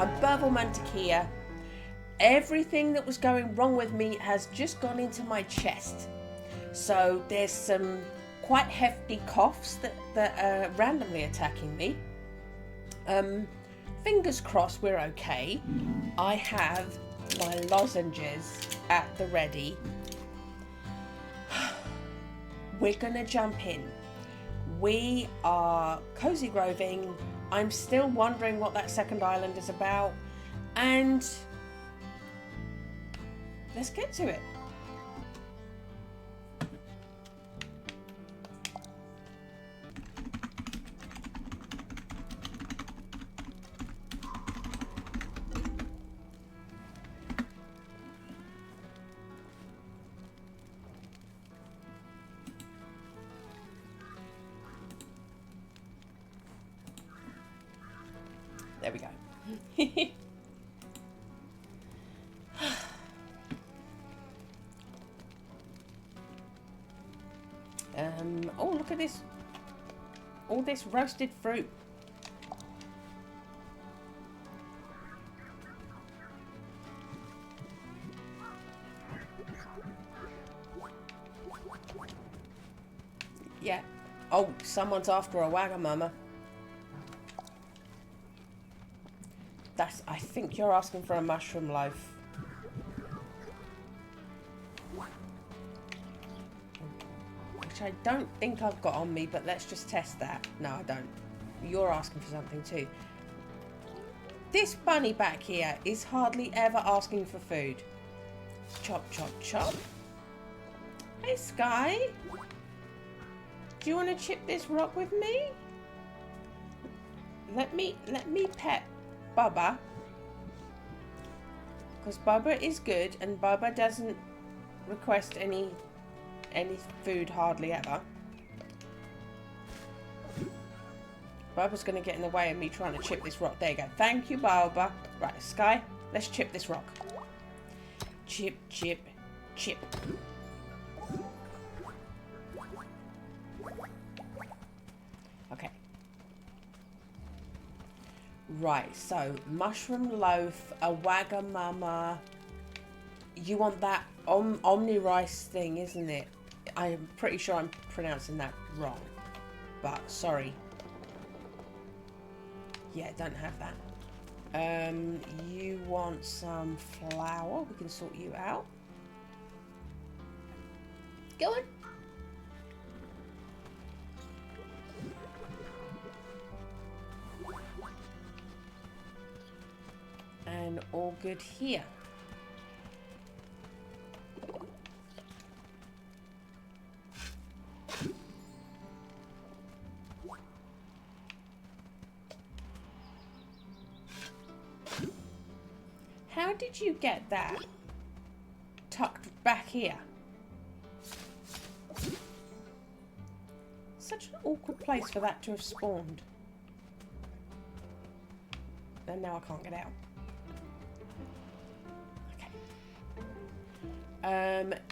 I'm Burvil Mantequilla. Everything that was going wrong with me has just gone into my chest. So there's some quite hefty coughs that are randomly attacking me. Fingers crossed we're okay. I have my lozenges at the ready. We're gonna jump in. We are cozy groving. I'm still wondering what that second island is about, and let's get to it. There we go. Oh, look at this. All this roasted fruit. Yeah. Oh, someone's after a Wagamama. I think you're asking for a mushroom loaf. Which I don't think I've got on me, but let's just test that. No, I don't. You're asking for something too. This bunny back here is hardly ever asking for food. Chop, chop, chop. Hey, Sky. Do you want to chip this rock with me? Let me pet Bubba, because Bubba is good and Bubba doesn't request any food hardly ever. Bubba's going to get in the way of me trying to chip this rock. There you go. Thank you, Bubba. Right, Sky, let's chip this rock. Chip, chip, chip. Okay. Right, so mushroom loaf, a Wagamama. You want that omni rice thing, isn't it? I'm pretty sure I'm pronouncing that wrong, but sorry. Yeah, don't have that. You want some flour? We can sort you out. Go on. And all good here. How did you get that tucked back here? Such an awkward place for that to have spawned. And now I can't get out.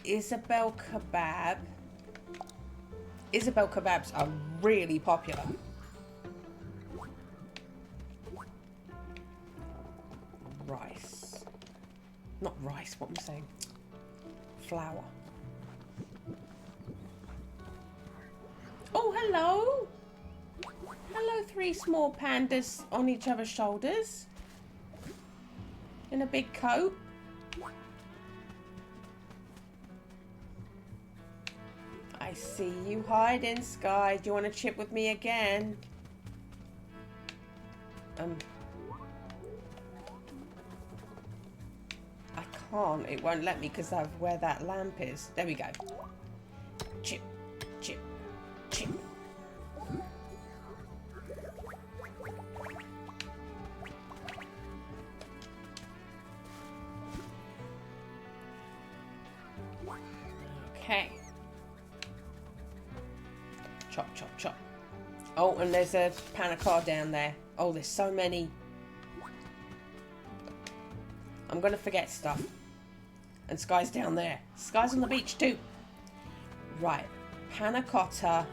Isabel kebab. Isabel kebabs are really popular. Rice. Not rice, what am I saying? Flour. Oh, hello. Hello, three small pandas on each other's shoulders. In a big coat. I see you hiding, Sky. Do you want to chip with me again? I can't. It won't let me because of where that lamp is. There we go. Chip, chip, chip. Okay. Chop, chop, chop. Oh, and there's a panna cotta down there. Oh, there's so many. I'm going to forget stuff. And Sky's down there. Sky's on the beach too. Right. Panna cotta.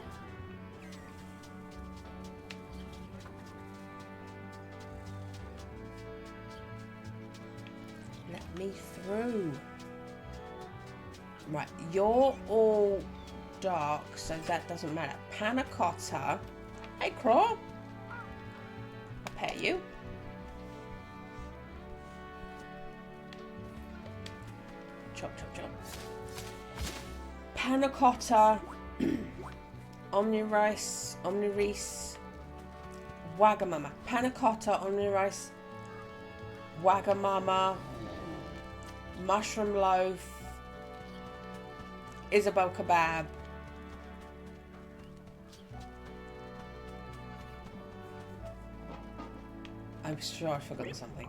me through. Right, you're all dark, so that doesn't matter. Panna cotta. Hey, Craw. I'll pet you. Chop, chop, chop. Panna cotta. Omnirice. Wagamama. Panna cotta, omnirice. Wagamama. Mushroom loaf. Isabel kebab. I'm sure I've forgotten something.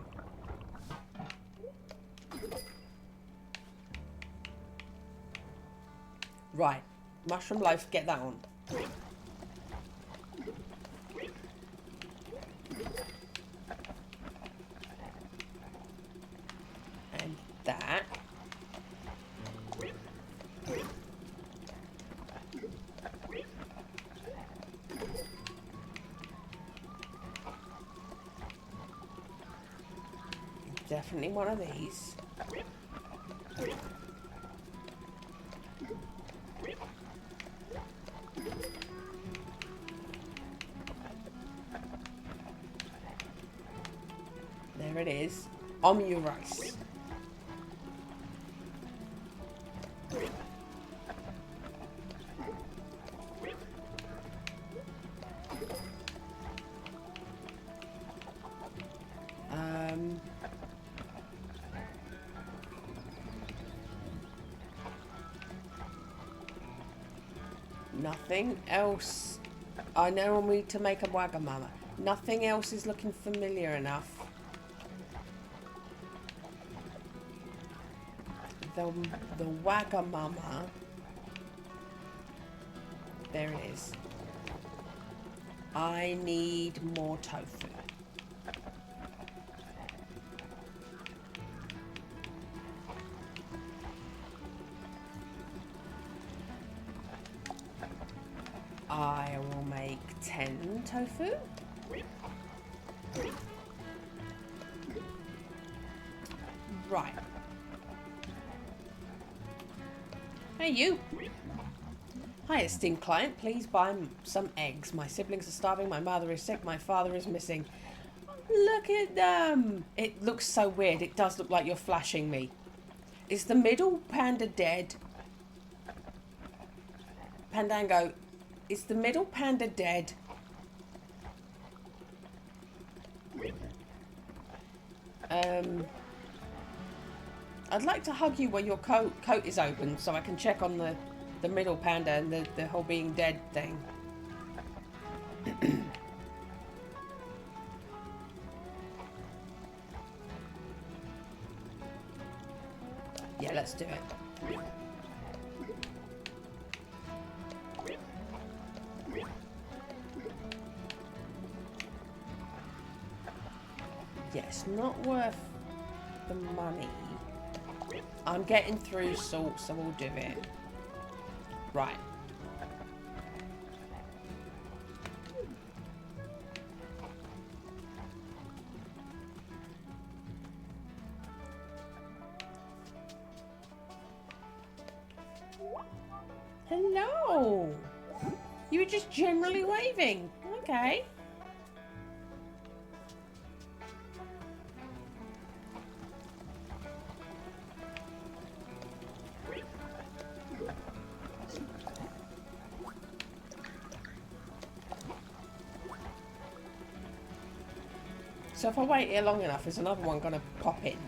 Right. Mushroom loaf, get that on. And that. Definitely one of these. There it is. Omnirice. Nothing else. I know we need to make a Wagamama. Nothing else is looking familiar enough. The Wagamama. There it is. I need more tofu. I will make 10 tofu. Right. Hey, you. Hi, esteemed client. Please buy some eggs. My siblings are starving. My mother is sick. My father is missing. Look at them. It looks so weird. It does look like you're flashing me. Is the middle panda dead? Pandango, is the middle panda dead? I'd like to hug you while your coat is open so I can check on the middle panda and the whole being dead thing. Yeah, let's do it. Yeah, it's not worth the money. I'm getting through salt, so we'll do it. Right. Hello. You were just generally waving. Okay. So if I wait here long enough, is another one going to pop in?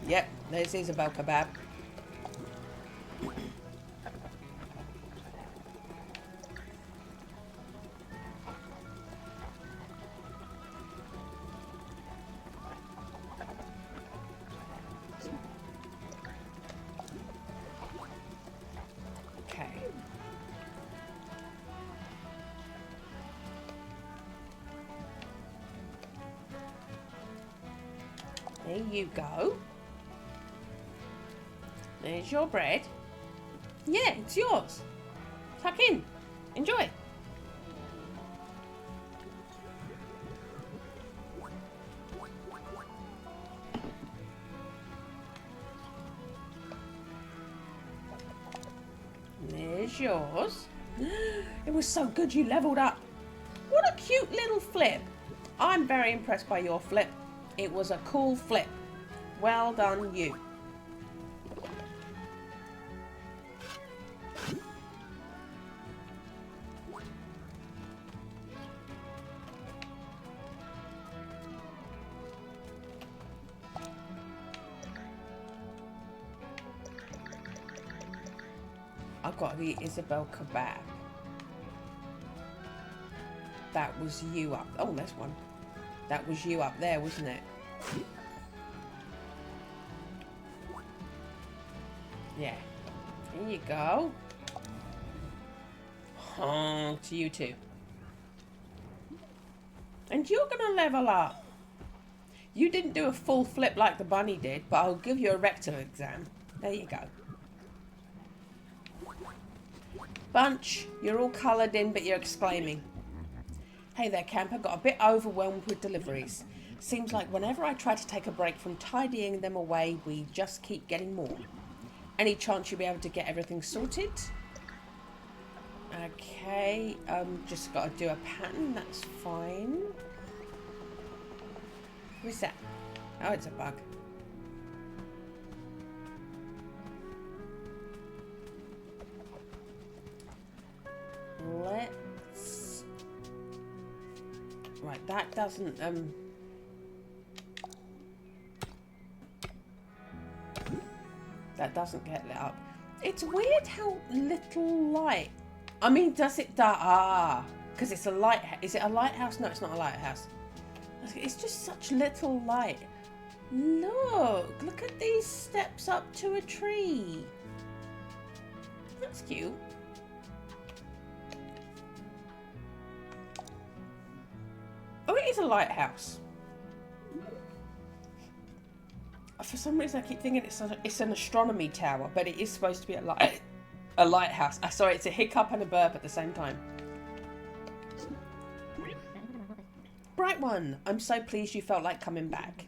Yep, there's Isabel kebab. Okay. There you go. There's your bread. Yeah, it's yours. Tuck in. Enjoy. There's yours. It was so good you leveled up. What a cute little flip. I'm very impressed by your flip. It was a cool flip. Well done, you. I've got the Isabel kebab. That was you up. Oh, there's one. That was you up there, wasn't it? Yeah. Here you go. To you too. And you're going to level up. You didn't do a full flip like the bunny did, but I'll give you a rectal exam. There you go. Bunch, you're all coloured in, but you're exclaiming. Hey there, camper. Got a bit overwhelmed with deliveries. Seems like whenever I try to take a break from tidying them away, we just keep getting more. Any chance you'll be able to get everything sorted? Okay, just got to do a pattern. That's fine. Who's that? Oh, it's a bug. Let's... Right, that doesn't, that doesn't get lit up. It's weird how little light... I mean, does it... because it's a light... Is it a lighthouse? No, it's not a lighthouse. It's just such little light. Look at these steps up to a tree. That's cute. Oh, it is a lighthouse. For some reason, I keep thinking it's an astronomy tower, but it is supposed to be a lighthouse. Sorry, it's a hiccup and a burp at the same time. Bright one, I'm so pleased you felt like coming back.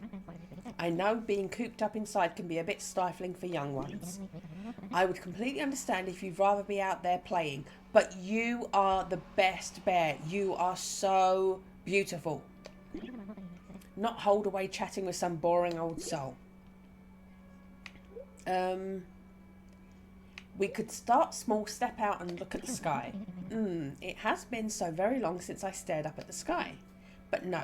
I know being cooped up inside can be a bit stifling for young ones. I would completely understand if you'd rather be out there playing, but you are the best bear. You are so beautiful. Not holed away chatting with some boring old soul. We could start small, step out and look at the sky. It has been so very long since I stared up at the sky. But no,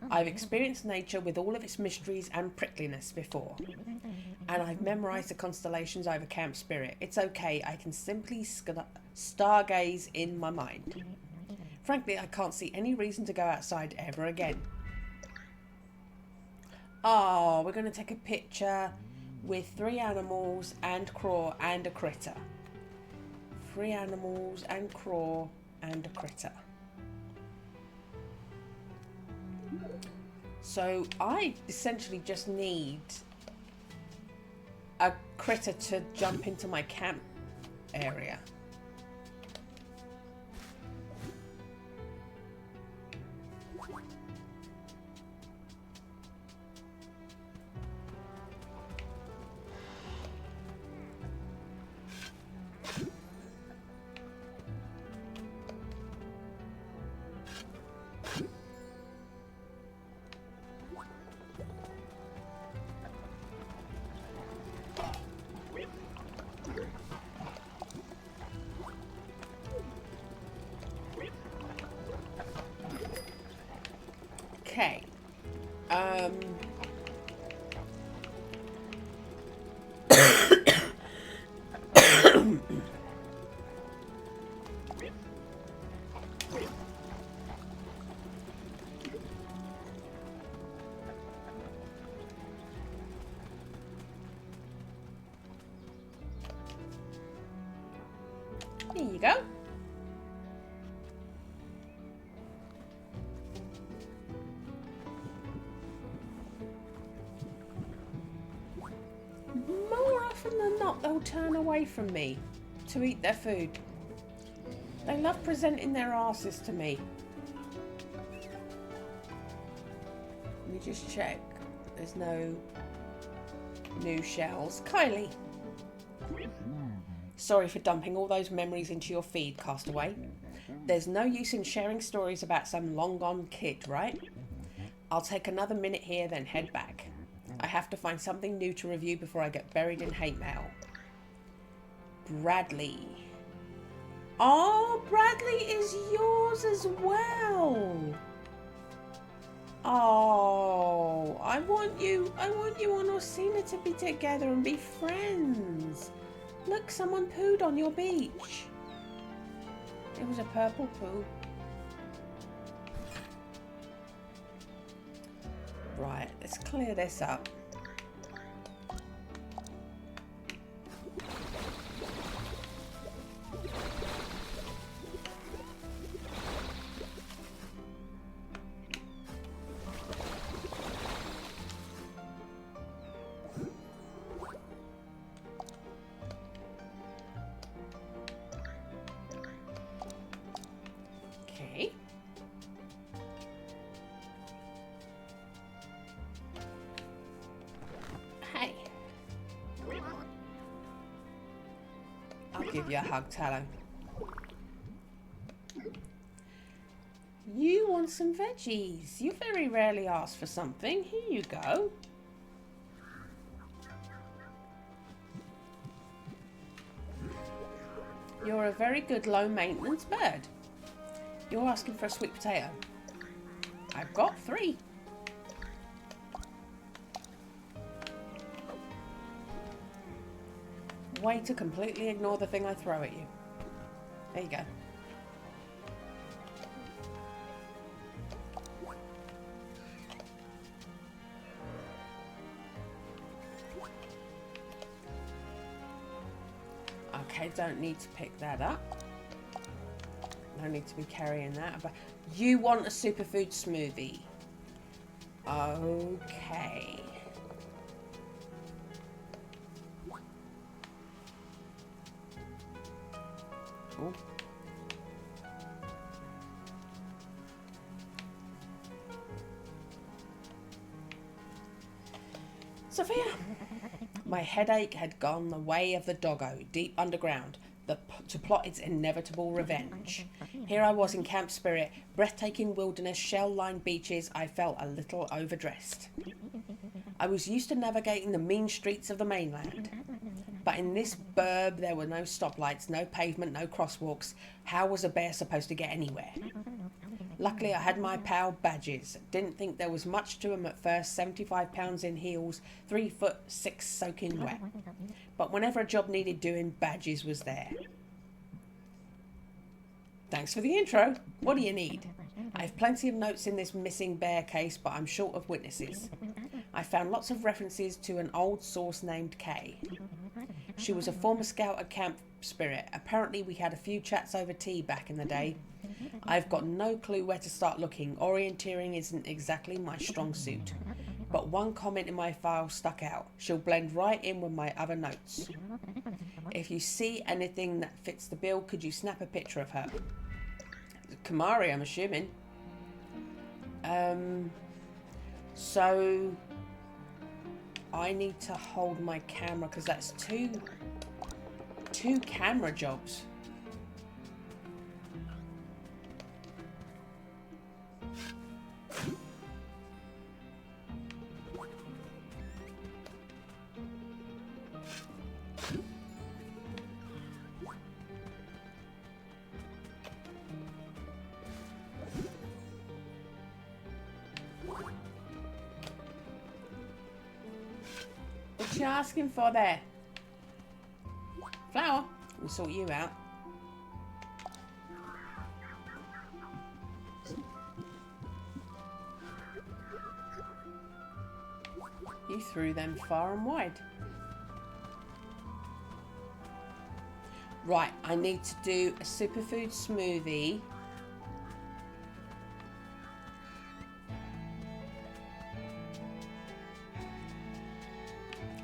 I've experienced nature with all of its mysteries and prickliness before. And I've memorised the constellations over Camp Spirit. It's okay, I can simply stargaze in my mind. Frankly, I can't see any reason to go outside ever again. Oh, we're going to take a picture with 3 animals and craw and a critter. 3 animals and craw and a critter. So I essentially just need a critter to jump into my camp area. Okay. Here you go. More often than not, they'll turn away from me to eat their food. They love presenting their asses to me. Let me just check. There's no new shells. Kyli. Sorry for dumping all those memories into your feed, Castaway. There's no use in sharing stories about some long-gone kid, right? I'll take another minute here, then head back. I have to find something new to review before I get buried in hate mail. Bradley. Oh, Bradley is yours as well. Oh, I want you and Orsina to be together and be friends. Look, someone pooed on your beach. It was a purple poo. Right, let's clear this up. Okay. Hey. I'll give you a hug, Tallow. You want some veggies? You very rarely ask for something. Here you go. You're a very good low-maintenance bird. You're asking for a sweet potato. I've got 3. Way to completely ignore the thing I throw at you. There you go. Okay, don't need to pick that up. No need to be carrying that. But you want a superfood smoothie. Okay. Ooh. Sophia. My headache had gone the way of the doggo, deep underground, to plot its inevitable revenge. Here I was in Camp Spirit, breathtaking wilderness, shell-lined beaches. I felt a little overdressed. I was used to navigating the mean streets of the mainland. But in this burb, there were no stoplights, no pavement, no crosswalks. How was a bear supposed to get anywhere? Luckily, I had my pal Badges. Didn't think there was much to him at first. 75 pounds in heels, 3'6" soaking wet. But whenever a job needed doing, Badges was there. Thanks for the intro. What do you need? I have plenty of notes in this missing bear case, but I'm short of witnesses. I found lots of references to an old source named Kay. She was a former scout at Camp Spirit. Apparently we had a few chats over tea back in the day. I've got no clue where to start looking. Orienteering isn't exactly my strong suit. But one comment in my file stuck out. She'll blend right in with my other notes. If you see anything that fits the bill, could you snap a picture of her? Kamari, I'm assuming. So I need to hold my camera because that's two camera jobs. What you asking for there? Flower, we'll sort you out. You threw them far and wide. Right, I need to do a superfood smoothie.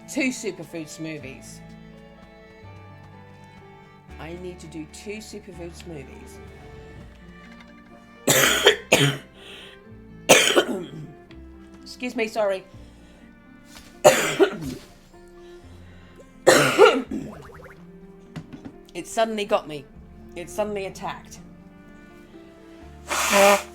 Two superfood smoothies. I need to do 2 superfood smoothies. Excuse me, sorry. It suddenly got me. It suddenly attacked. Oh,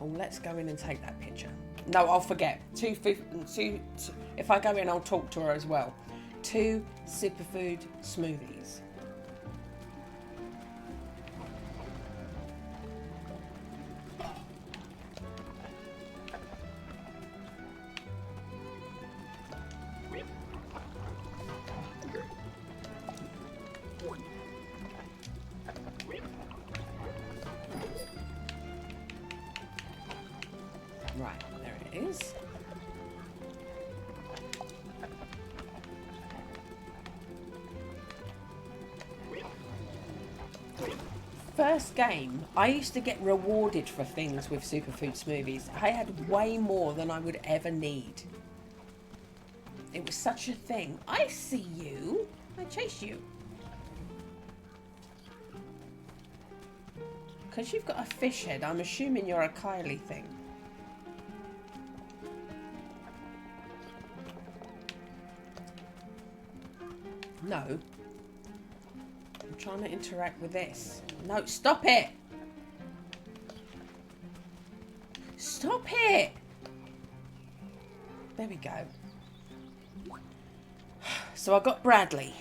let's go in and take that picture. No, I'll forget. If I go in, I'll talk to her as well. 2 superfood smoothies. Right, there it is. First game, I used to get rewarded for things with superfood smoothies. I had way more than I would ever need. It was such a thing. I see you. I chase you. Because you've got a fish head, I'm assuming you're a Kyli thing. No. I'm trying to interact with this. No, stop it! Stop it! There we go. So I got Bradley.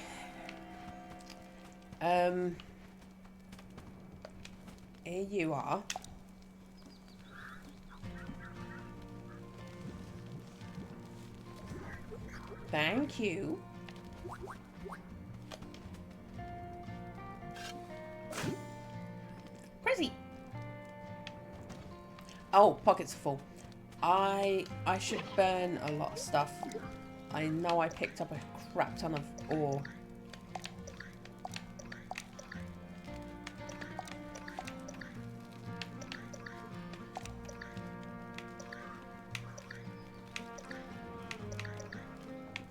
Here you are. Thank you. Crazy. Oh, pockets are full. I should burn a lot of stuff. I know I picked up a crap ton of ore.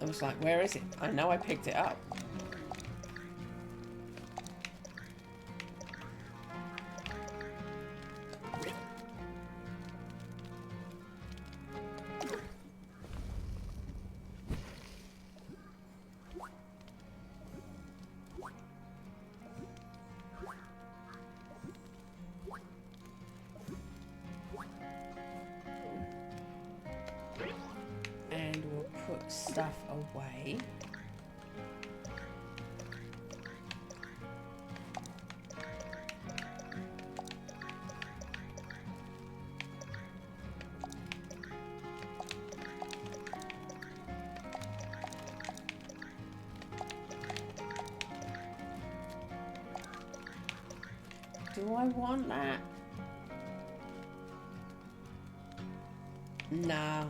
I was like, where is it? I know I picked it up. And we'll put stuff away. Do I want that? No.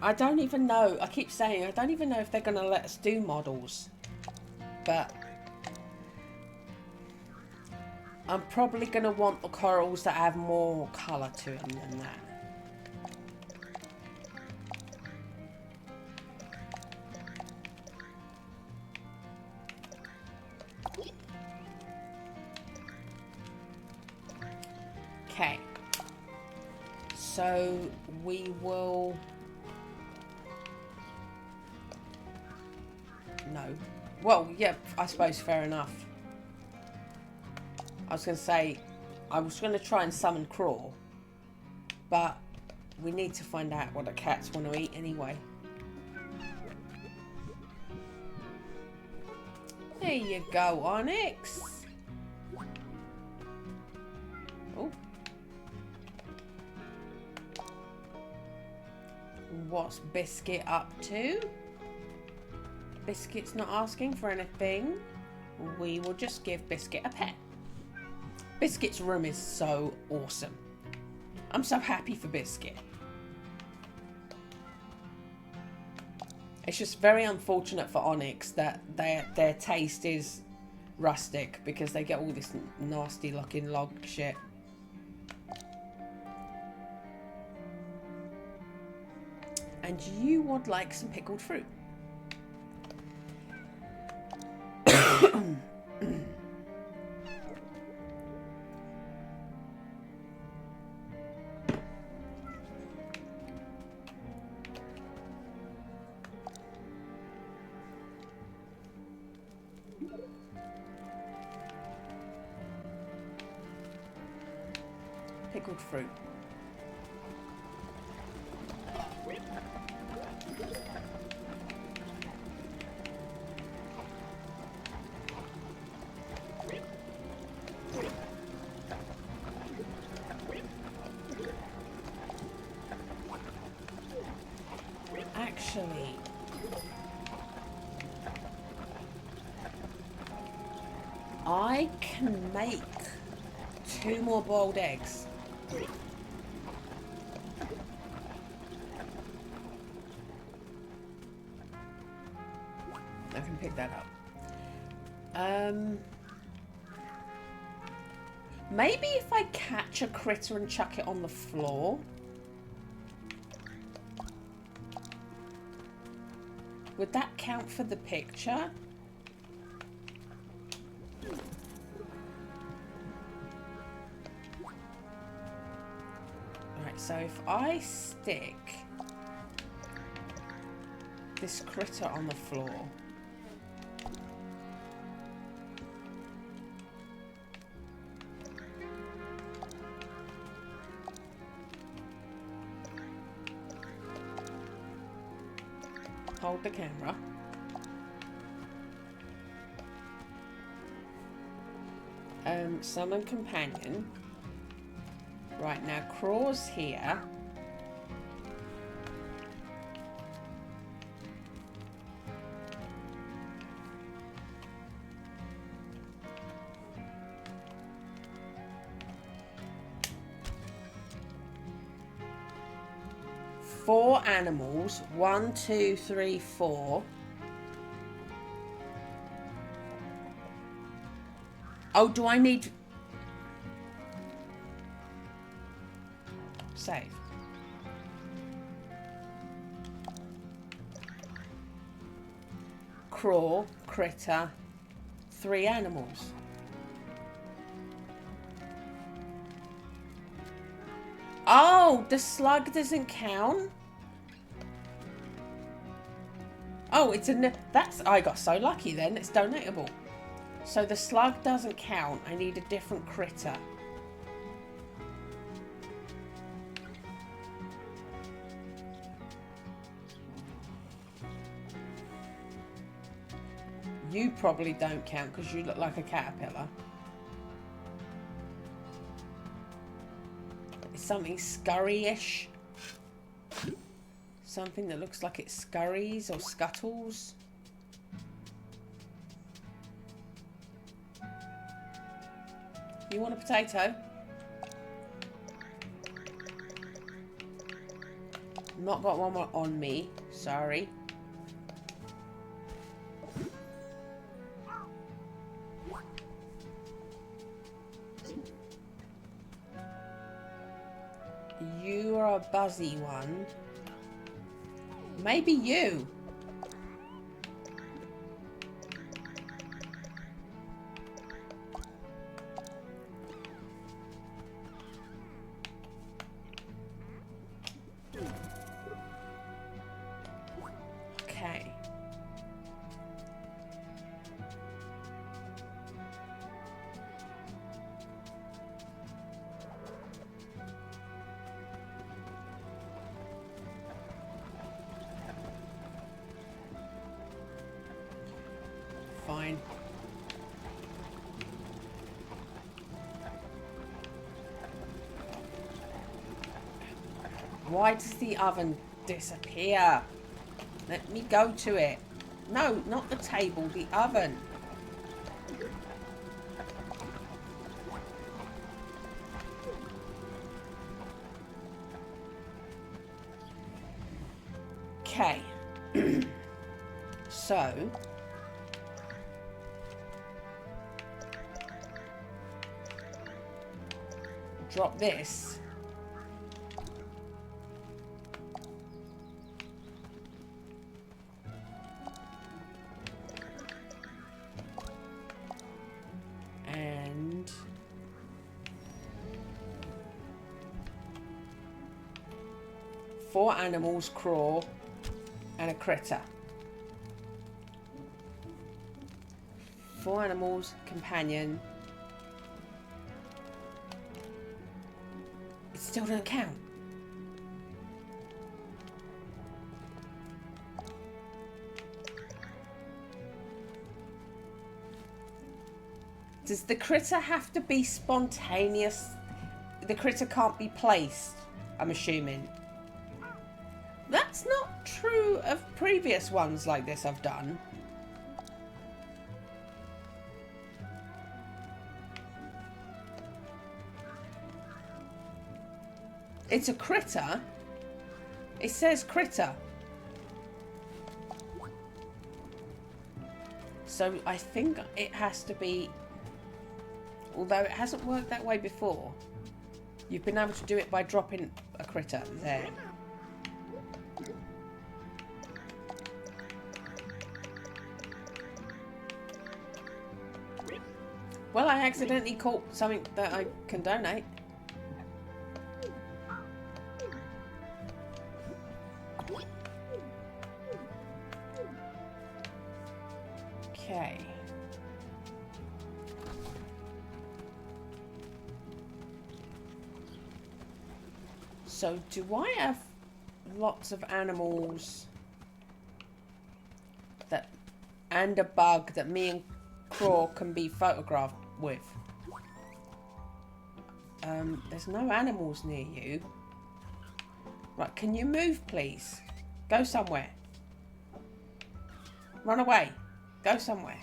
I don't even know. I keep saying I don't even know if they're going to let us do models. But I'm probably going to want the corals that have more colour to them than that. Okay. So we will... No. Well, yeah, I suppose fair enough. I was going to say, I was going to try and summon Crawl, but we need to find out what the cats want to eat anyway. There you go, Onyx. Oh. What's Biscuit up to? Biscuit's not asking for anything. We will just give Biscuit a pet. Biscuit's room is so awesome. I'm so happy for Biscuit. It's just very unfortunate for Onyx that their taste is rustic because they get all this nasty looking log shit. And you would like some pickled fruit. Pickled fruit. Actually, I can make 2 more boiled eggs. I can pick that up. Maybe if I catch a critter and chuck it on the floor. Would that count for the picture? Alright, so if I stick this critter on the floor. Hold the camera. Summon companion. Right, now Craw's here. Four animals. 1, 2, 3, 4. Oh, do I need... Save. Craw, critter, 3 animals. Oh, the slug doesn't count? Oh, it's a... That's... I got so lucky then. It's donatable. So the slug doesn't count. I need a different critter. You probably don't count because you look like a caterpillar. It's something scurry-ish. Something that looks like it scurries or scuttles. You want a potato? Not got one more on me. Sorry. You are a buzzy one. Maybe you. Okay. Fine. Why does the oven disappear? Let me go to it. No, not the table, the oven. Okay. So... drop this. And 4 animals, craw, and a critter. 4 animals, companion. It still don't count. Does the critter have to be spontaneous? The critter can't be placed, I'm assuming. That's not true of previous ones like this I've done. It's a critter. It says critter. So I think it has to be, although it hasn't worked that way before, you've been able to do it by dropping a critter there. Well, I accidentally caught something that I can donate. Okay. So, do I have lots of animals that, and a bug that me and Craw can be photographed with? There's no animals near you. Right, can you move, please? Go somewhere. Run away. Go somewhere.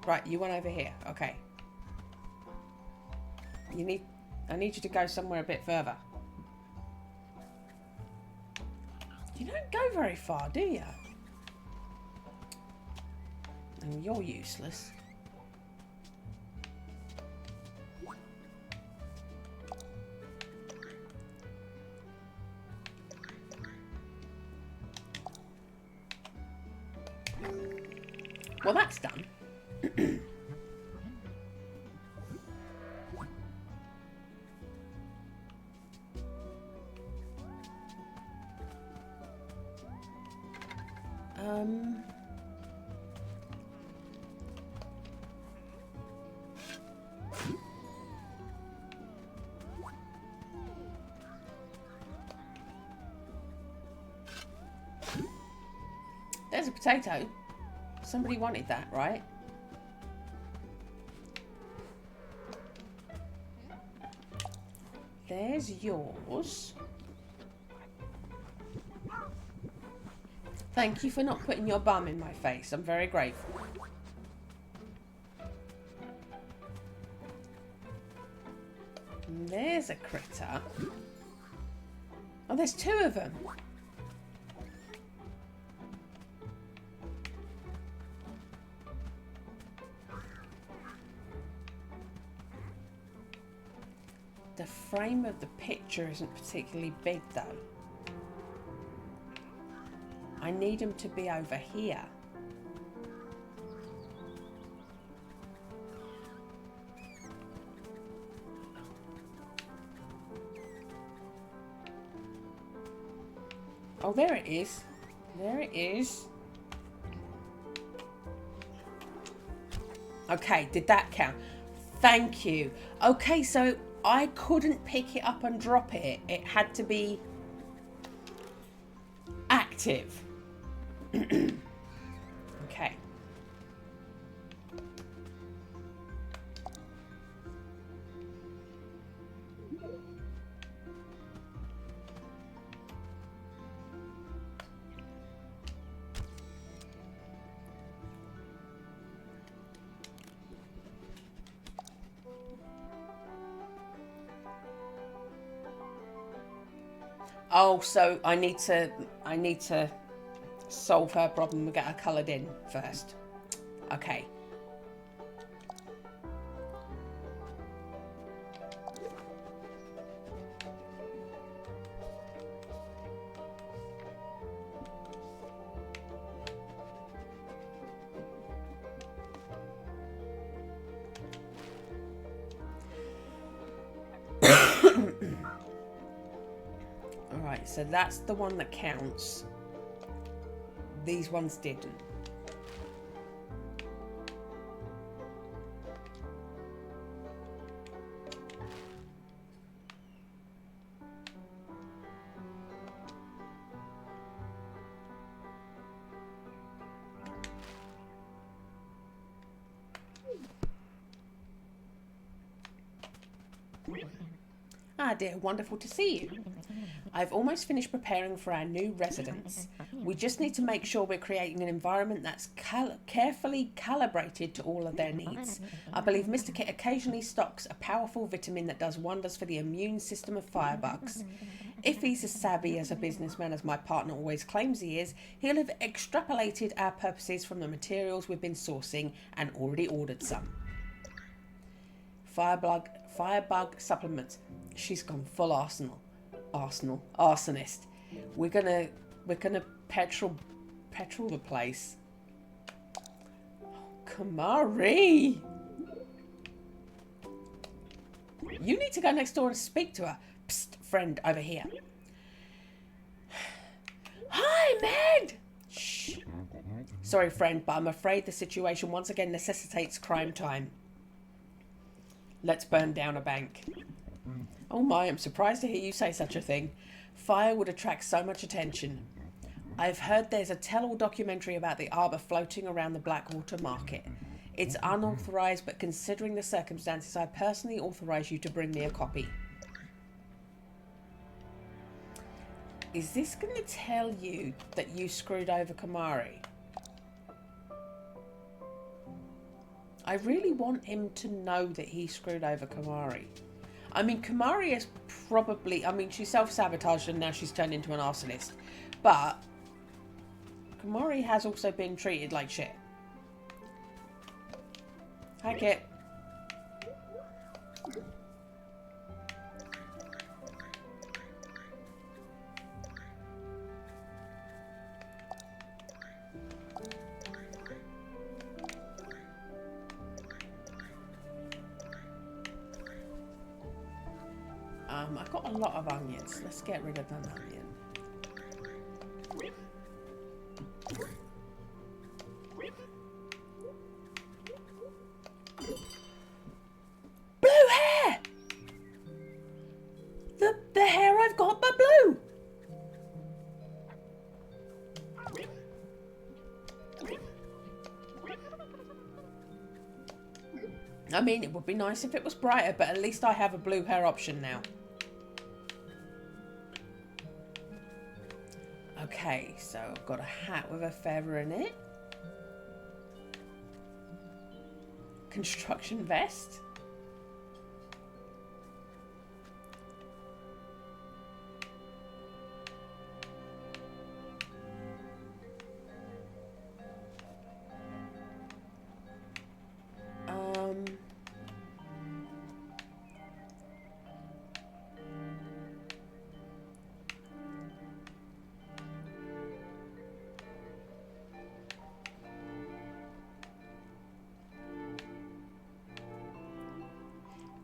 Right, you went over here. Okay. I need you to go somewhere a bit further. You don't go very far, do you? And you're useless. Well, that's done. There's a potato. Somebody wanted that, right? There's yours. Thank you for not putting your bum in my face. I'm very grateful. And there's a critter. Oh, there's 2 of them. The frame of the picture isn't particularly big though. I need them to be over here. Oh, there it is. There it is. Okay, did that count? Thank you. Okay, so I couldn't pick it up and drop it. It had to be active. Okay. Oh, so I need to solve her problem and get her coloured in first. Okay. Alright, so that's the one that counts. These ones didn't. Ah dear, wonderful to see you. I've almost finished preparing for our new residence. We just need to make sure we're creating an environment that's carefully calibrated to all of their needs. I believe Mr. Kit occasionally stocks a powerful vitamin that does wonders for the immune system of firebugs. If he's as savvy as a businessman as my partner always claims he is, he'll have extrapolated our purposes from the materials we've been sourcing and already ordered some. Firebug supplements. She's gone full arsonist. We're gonna petrol the place. Oh, Kamari, you need to go next door and speak to her. Psst, friend, over here. Hi, Med. Shh. Sorry, friend, but I'm afraid the situation once again necessitates crime time. Let's burn down a bank. Oh my, I'm surprised to hear you say such a thing. Fire would attract so much attention. I've heard there's a tell-all documentary about the arbour floating around the Blackwater Market. It's unauthorised, but considering the circumstances, I personally authorise you to bring me a copy. Is this going to tell you that you screwed over Kamari? I really want him to know that he screwed over Kamari. I mean, Kamari is probably... I mean, she self-sabotaged and now she's turned into an arsonist. But Kamari has also been treated like shit. Hi, Kit. I've got a lot of onions. Let's get rid of an onion. Blue hair! The hair I've got but blue! I mean, it would be nice if it was brighter, but at least I have a blue hair option now. Okay, so I've got a hat with a feather in it. Construction vest.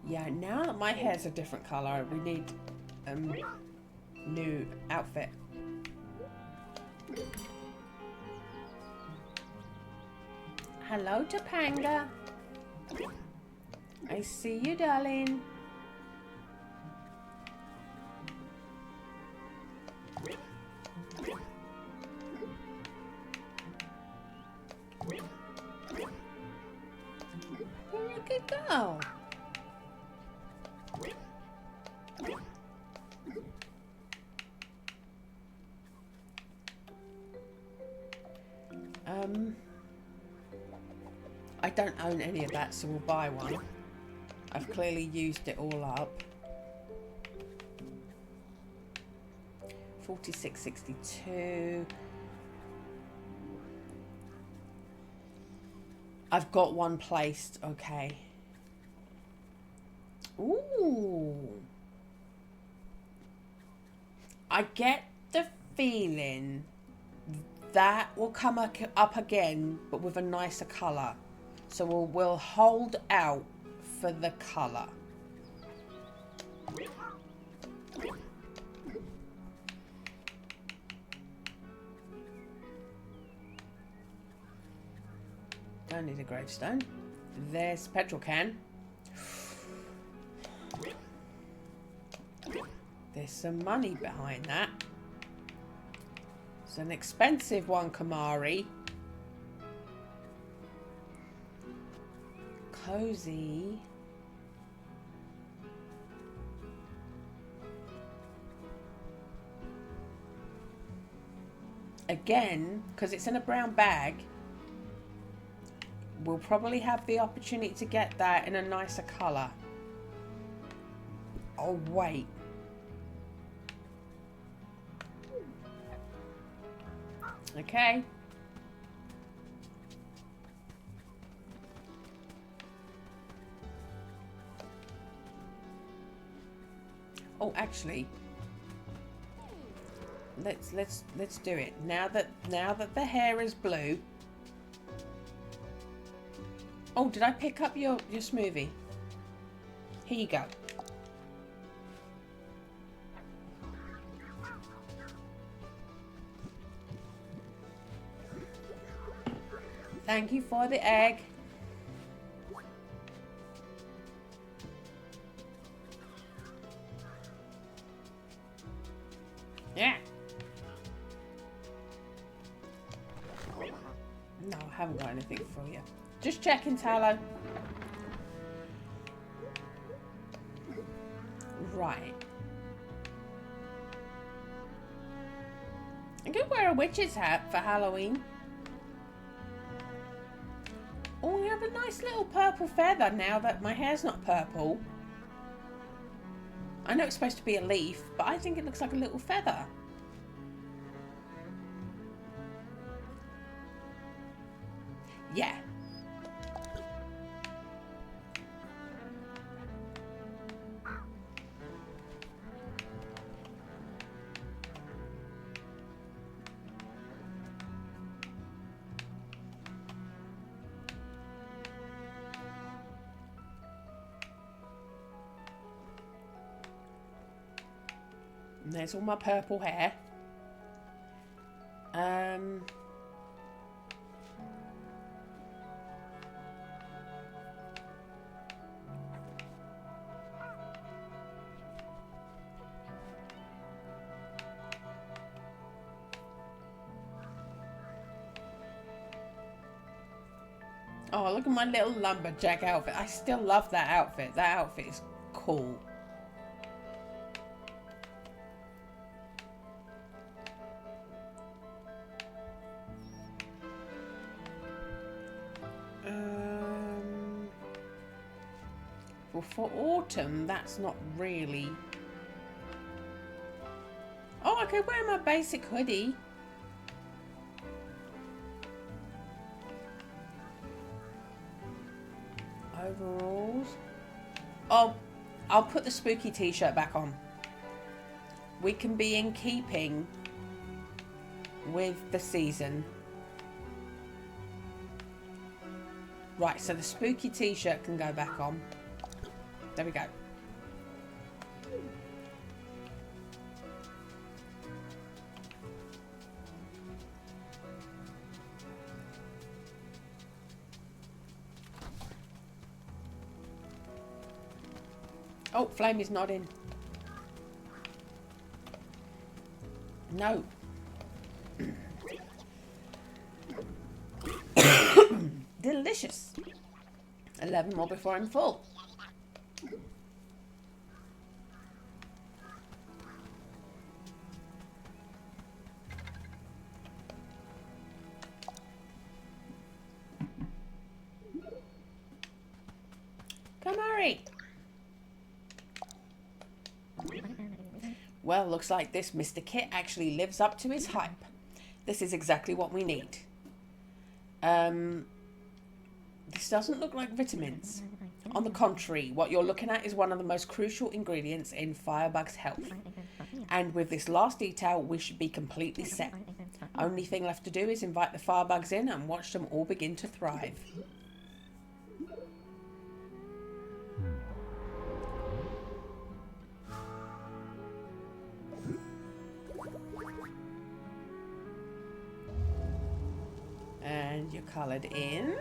Yeah, now that my hair's a different colour, we need new outfit. Hello, Topanga. I see you, darling. Look at go. I don't own any of that, so we'll buy one. I've clearly used it all up. 46.62. I've got one placed. Okay. Ooh. I get the feeling that will come up again, but with a nicer colour. So we'll hold out for the colour. Don't need a gravestone. There's the petrol can. There's some money behind that. It's an expensive one, Kamari. Cozy. again, because it's in a brown bag, we'll probably have the opportunity to get that in a nicer colour. Oh, wait. Okay. Oh, actually, let's do it. Now that the hair is blue. Oh, did I pick up your smoothie? Here you go. Thank you for the egg. Yeah. No, I haven't got anything for you. Just checking, Tallow. Right. I could wear a witch's hat for Halloween. Oh, we have a nice little purple feather now that my hair's not purple. I know it's supposed to be a leaf, but I think it looks like a little feather. Yeah. And there's all my purple hair. Oh, look at my little lumberjack outfit. I still love that outfit. That outfit is cool. Well, for autumn, that's not really... Oh, I could wear my basic hoodie. Overalls. Oh, I'll put the spooky t-shirt back on. We can be in keeping with the season. Right, so the spooky t-shirt can go back on. There we go. Oh, Flame is nodding. No. Delicious. 11 more before I'm full. Come, hurry. Well, looks like this Mr. Kit actually lives up to his hype. This is exactly what we need. This doesn't look like vitamins. On the contrary, what you're looking at is one of the most crucial ingredients in Firebug's health. And with this last detail, we should be completely set. Only thing left to do is invite the Firebugs in and watch them all begin to thrive. And you're coloured in.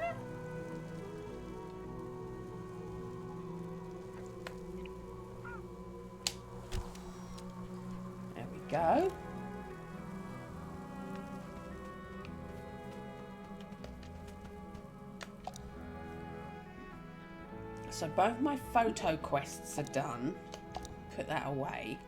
There we go. So both my photo quests are done. Put that away.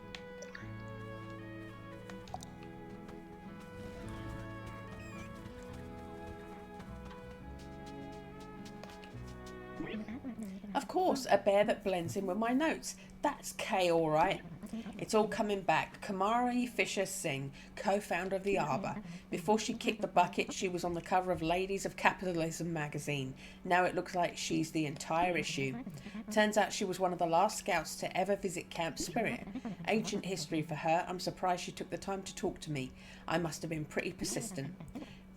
Of course, a bear that blends in with my notes. That's Kay, all right. It's all coming back. Kamari Fisher Singh, co-founder of the Arbor. Before she kicked the bucket, she was on the cover of Ladies of Capitalism magazine. Now it looks like she's the entire issue. Turns out she was one of the last scouts to ever visit Camp Spirit. Ancient history for her. I'm surprised she took the time to talk to me. I must have been pretty persistent.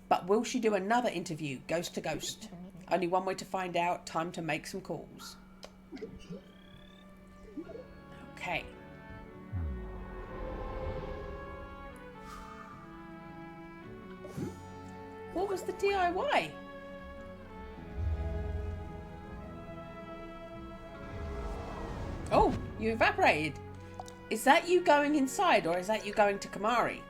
But will she do another interview, ghost to ghost? Only one way to find out. Time to make some calls. Okay. What was the DIY? Oh, you evaporated. Is that you going inside or is that you going to Kamari?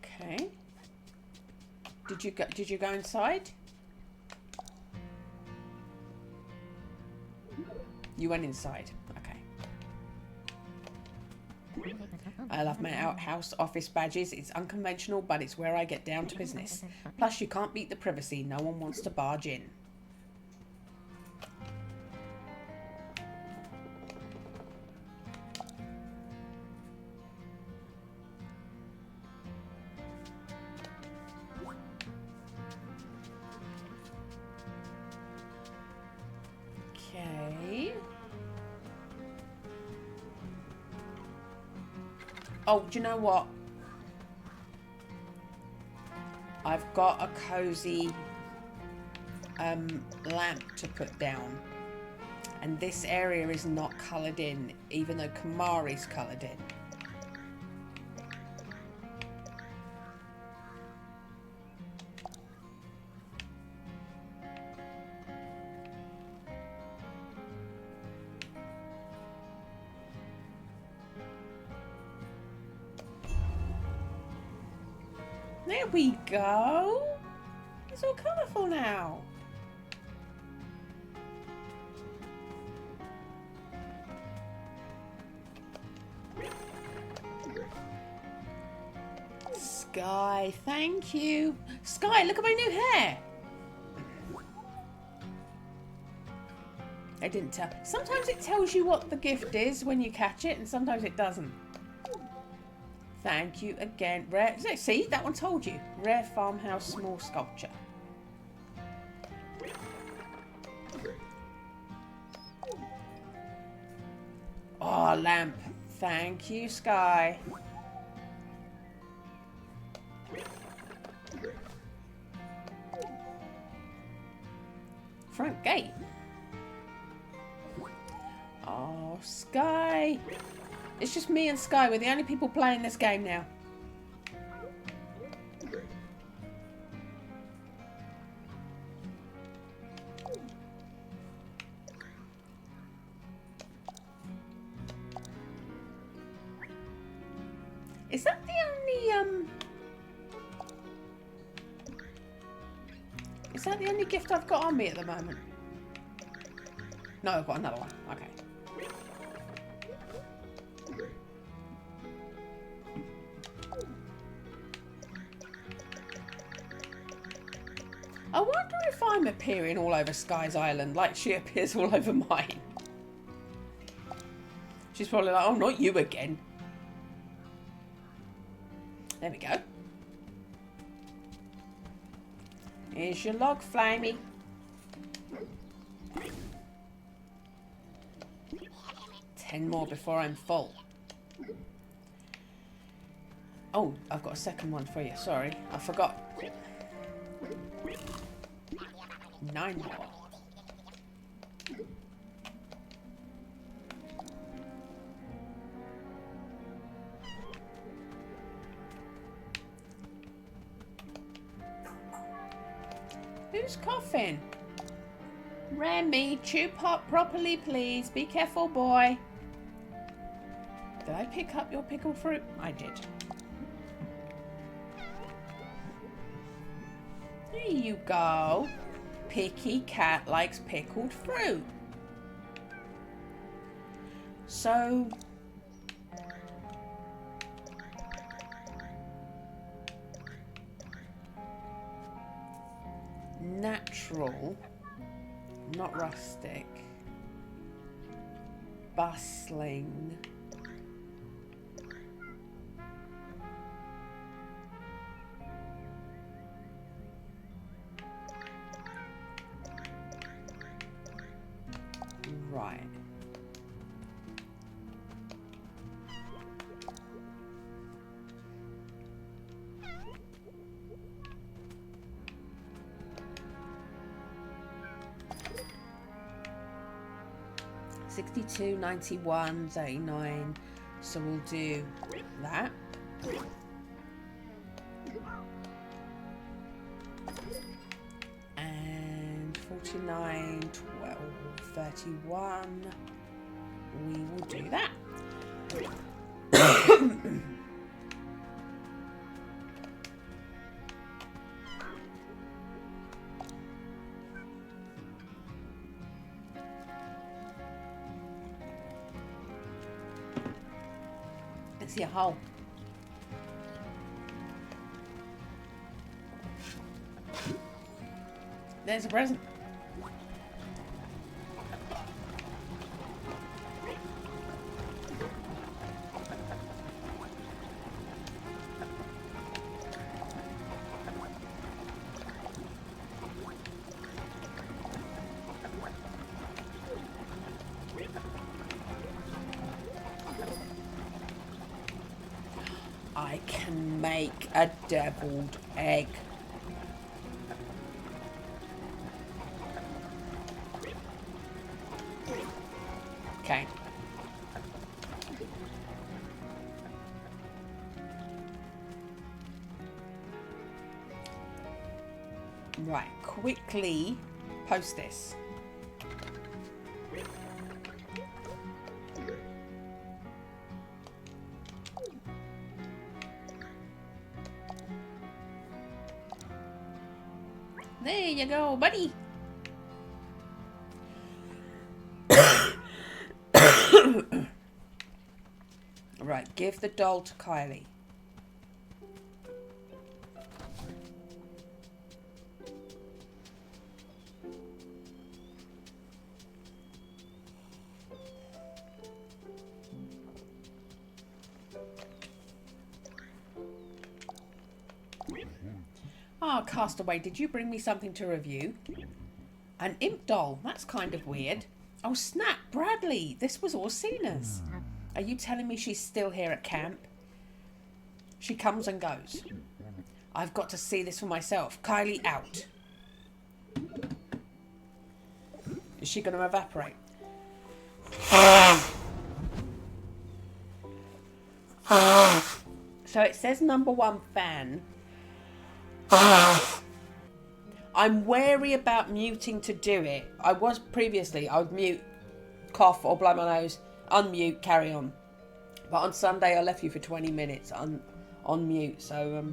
Okay. Did you go inside? You went inside. Okay. I love my outhouse office badges. It's unconventional, but it's where I get down to business. Plus, you can't beat the privacy. No one wants to barge in. Okay. Oh, do you know what? I've got a cozy lamp to put down. And this area is not coloured in, even though Kamari's coloured in. There we go. It's all colourful now. Sky, thank you. Sky, look at my new hair. I didn't tell. Sometimes it tells you what the gift is when you catch it, and sometimes it doesn't. Thank you again. Rare. See, that one told you. Rare farmhouse small sculpture. Oh, lamp. Thank you, Sky. Front gate. Oh, Sky. It's just me and Sky. We're the only people playing this game now. Is that the only Is that the only gift I've got on me at the moment? No, I've got another one. Okay. I wonder if I'm appearing all over Sky's island like she appears all over mine. She's probably like, oh, not you again. There we go. Here's your log, Flamey. Ten more before I'm full. Oh, I've got a second one for you. Sorry, I forgot. 9 more. Who's coughing? Remy, chew pop properly, please. Be careful, boy. Did I pick up your pickled fruit? I did. There you go. Picky cat likes pickled fruit. So, Natural. Not rustic. Bustling. Right. $62, $91, $39. So we'll do that. And 49, 12, 31. We will do that. Let's see a hole. There's a present. I can make a deviled egg. Okay. Right, quickly post this. There you go, buddy. Right, give the doll to Kylie. Ah, Castaway, did you bring me something to review? An imp doll. That's kind of weird. Oh, snap, Bradley. This was Orsina's. Are you telling me she's still here at camp? She comes and goes. I've got to see this for myself. Kylie, out. Is she going to evaporate? So it says #1 fan. I'm wary about muting to do it. I was previously. I would mute, cough or blow my nose, unmute, carry on. But on Sunday I left you for 20 minutes on mute. So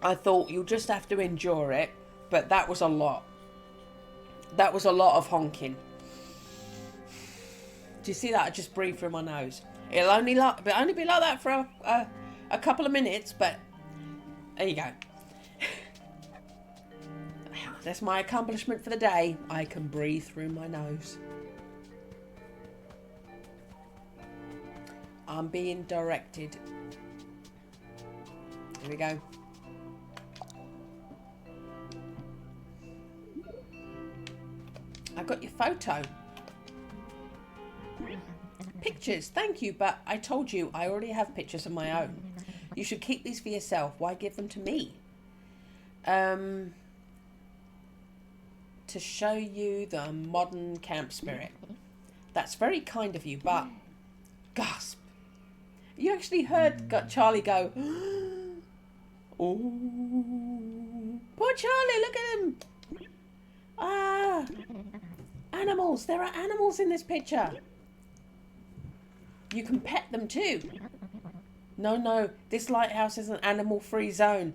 I thought you'll just have to endure it. But that was a lot. That was a lot of honking. Do you see that? I just breathed through my nose. It'll only be like that for a couple of minutes, but there you go. That's my accomplishment for the day. I can breathe through my nose. I'm being directed. Here we go. I got your photo. Pictures, thank you, but I told you I already have pictures of my own. You should keep these for yourself. Why give them to me? To show you the modern camp spirit. That's very kind of you, but gasp. You actually heard Charlie go, oh, poor Charlie, look at him. Ah, animals. There are animals in this picture. You can pet them too. No, this lighthouse is an animal-free zone.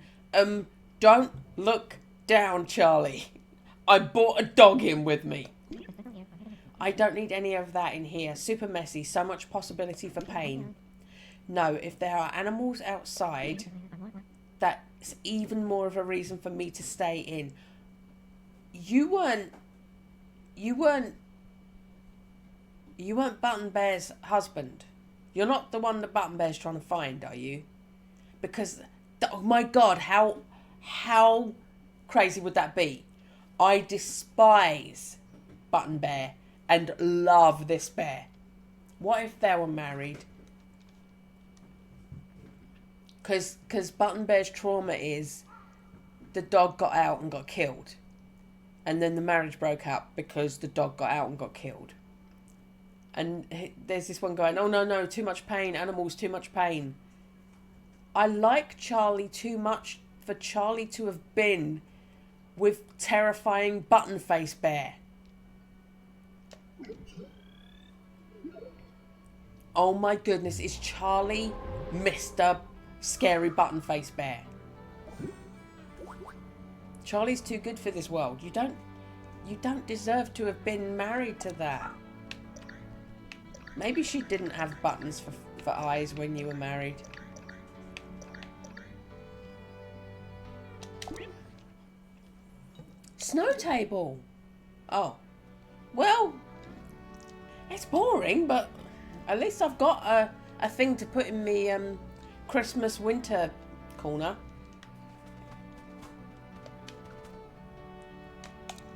Don't look down, Charlie. I brought a dog in with me. I don't need any of that in here. Super messy. So much possibility for pain. No, if there are animals outside, that's even more of a reason for me to stay in. You weren't Button Bear's husband. You're not the one that Button Bear's trying to find, are you? Because, oh my God, how crazy would that be? I despise Button Bear and love this bear. What if they were married? Because Button Bear's trauma is the dog got out and got killed. And then the marriage broke up because the dog got out and got killed. And there's this one going, oh no, too much pain, animals, too much pain. I like Charlie too much for Charlie to have been with terrifying Button Face Bear. Oh my goodness, is Charlie Mr. Scary Button Face Bear? Charlie's too good for this world. You don't deserve to have been married to that. Maybe she didn't have buttons for eyes when you were married. Snow table. Oh. Well, it's boring, but at least I've got a thing to put in me Christmas winter corner.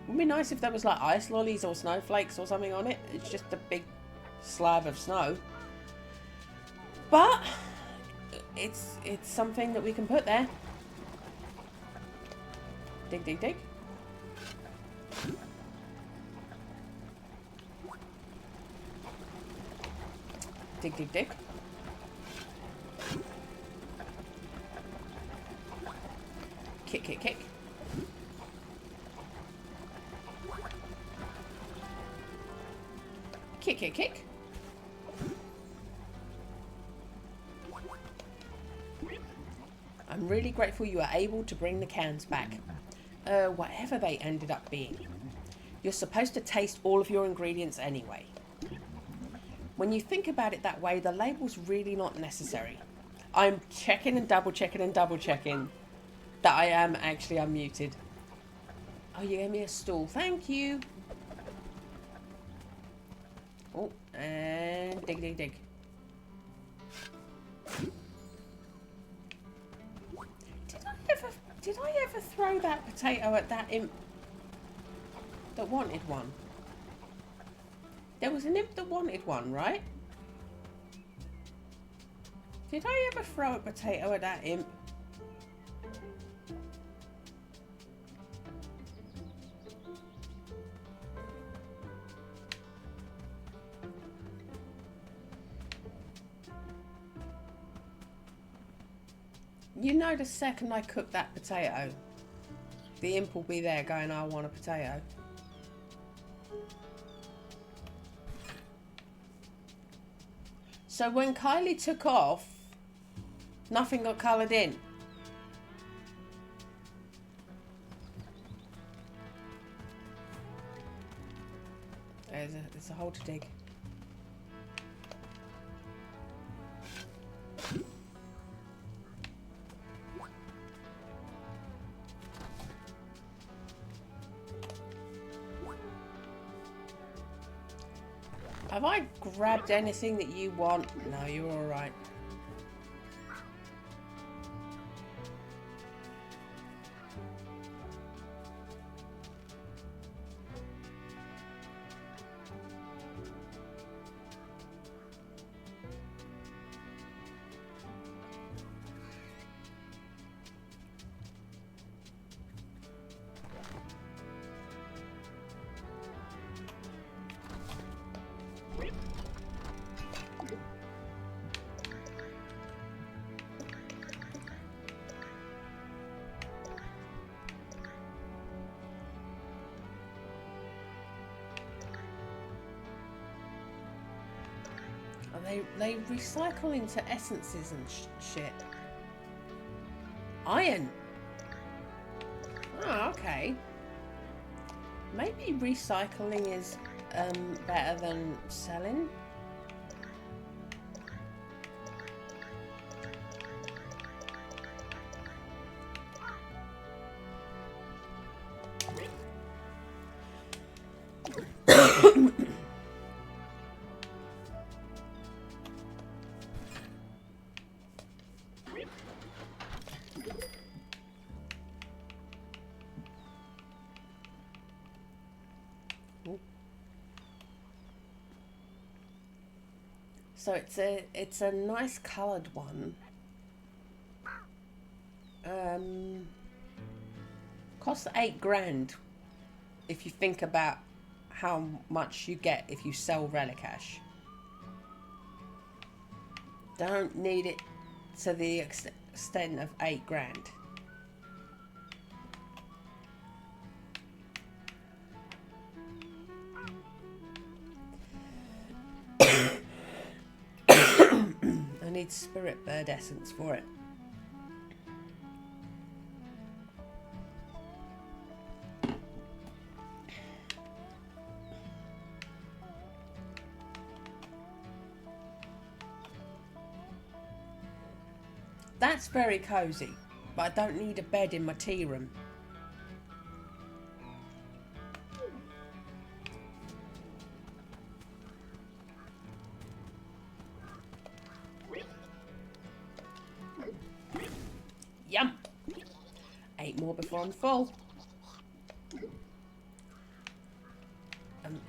Would be nice if there was like ice lollies or snowflakes or something on it. It's just a big slab of snow. But it's something that we can put there. Dig, dig, dig. Dig, dig, dig. Kick, kick, kick. Kick, kick, kick. I'm really grateful you were able to bring the cans back. Whatever they ended up being. You're supposed to taste all of your ingredients anyway. When you think about it that way, the label's really not necessary. I'm checking and double checking and double checking that I am actually unmuted. Oh, you gave me a stool. Thank you. Oh, and dig, dig, dig. Did I ever throw that potato at that imp that wanted one? There was an imp that wanted one, right? Did I ever throw a potato at that imp? You know, the second I cook that potato, the imp will be there going, I want a potato. So when Kylie took off, nothing got coloured in. There's a hole to dig. Have I grabbed anything that you want? No, you're all right. They recycle into essences and shit. Iron. Oh, okay. Maybe recycling is better than selling. So it's a nice coloured one. Costs 8 grand if you think about how much you get if you sell Relicash. Don't need it to the extent of 8 grand. I need spirit bird essence for it. That's very cosy, but I don't need a bed in my tea room. Yum! 8 more before I'm full.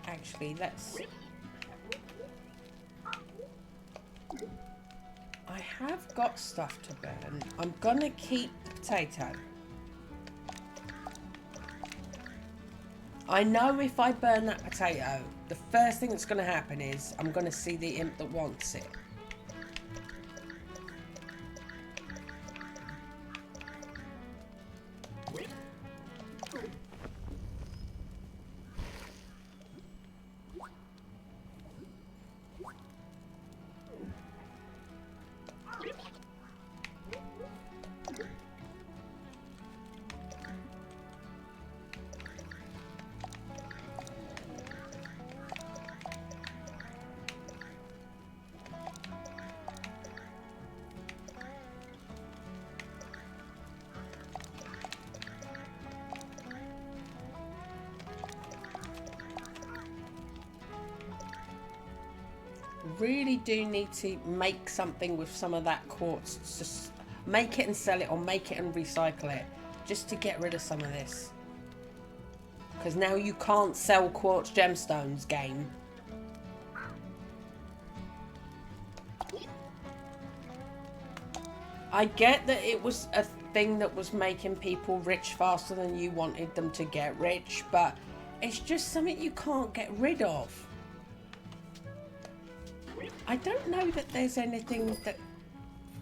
Actually, let's... I have got stuff to burn. I'm gonna keep the potato. I know if I burn that potato, the first thing that's gonna happen is I'm gonna see the imp that wants it. Really do need to make something with some of that quartz. Just make it and sell it, or make it and recycle it, just to get rid of some of this. Because now you can't sell quartz gemstones, game. I get that it was a thing that was making people rich faster than you wanted them to get rich, but it's just something you can't get rid of. I don't know that there's anything that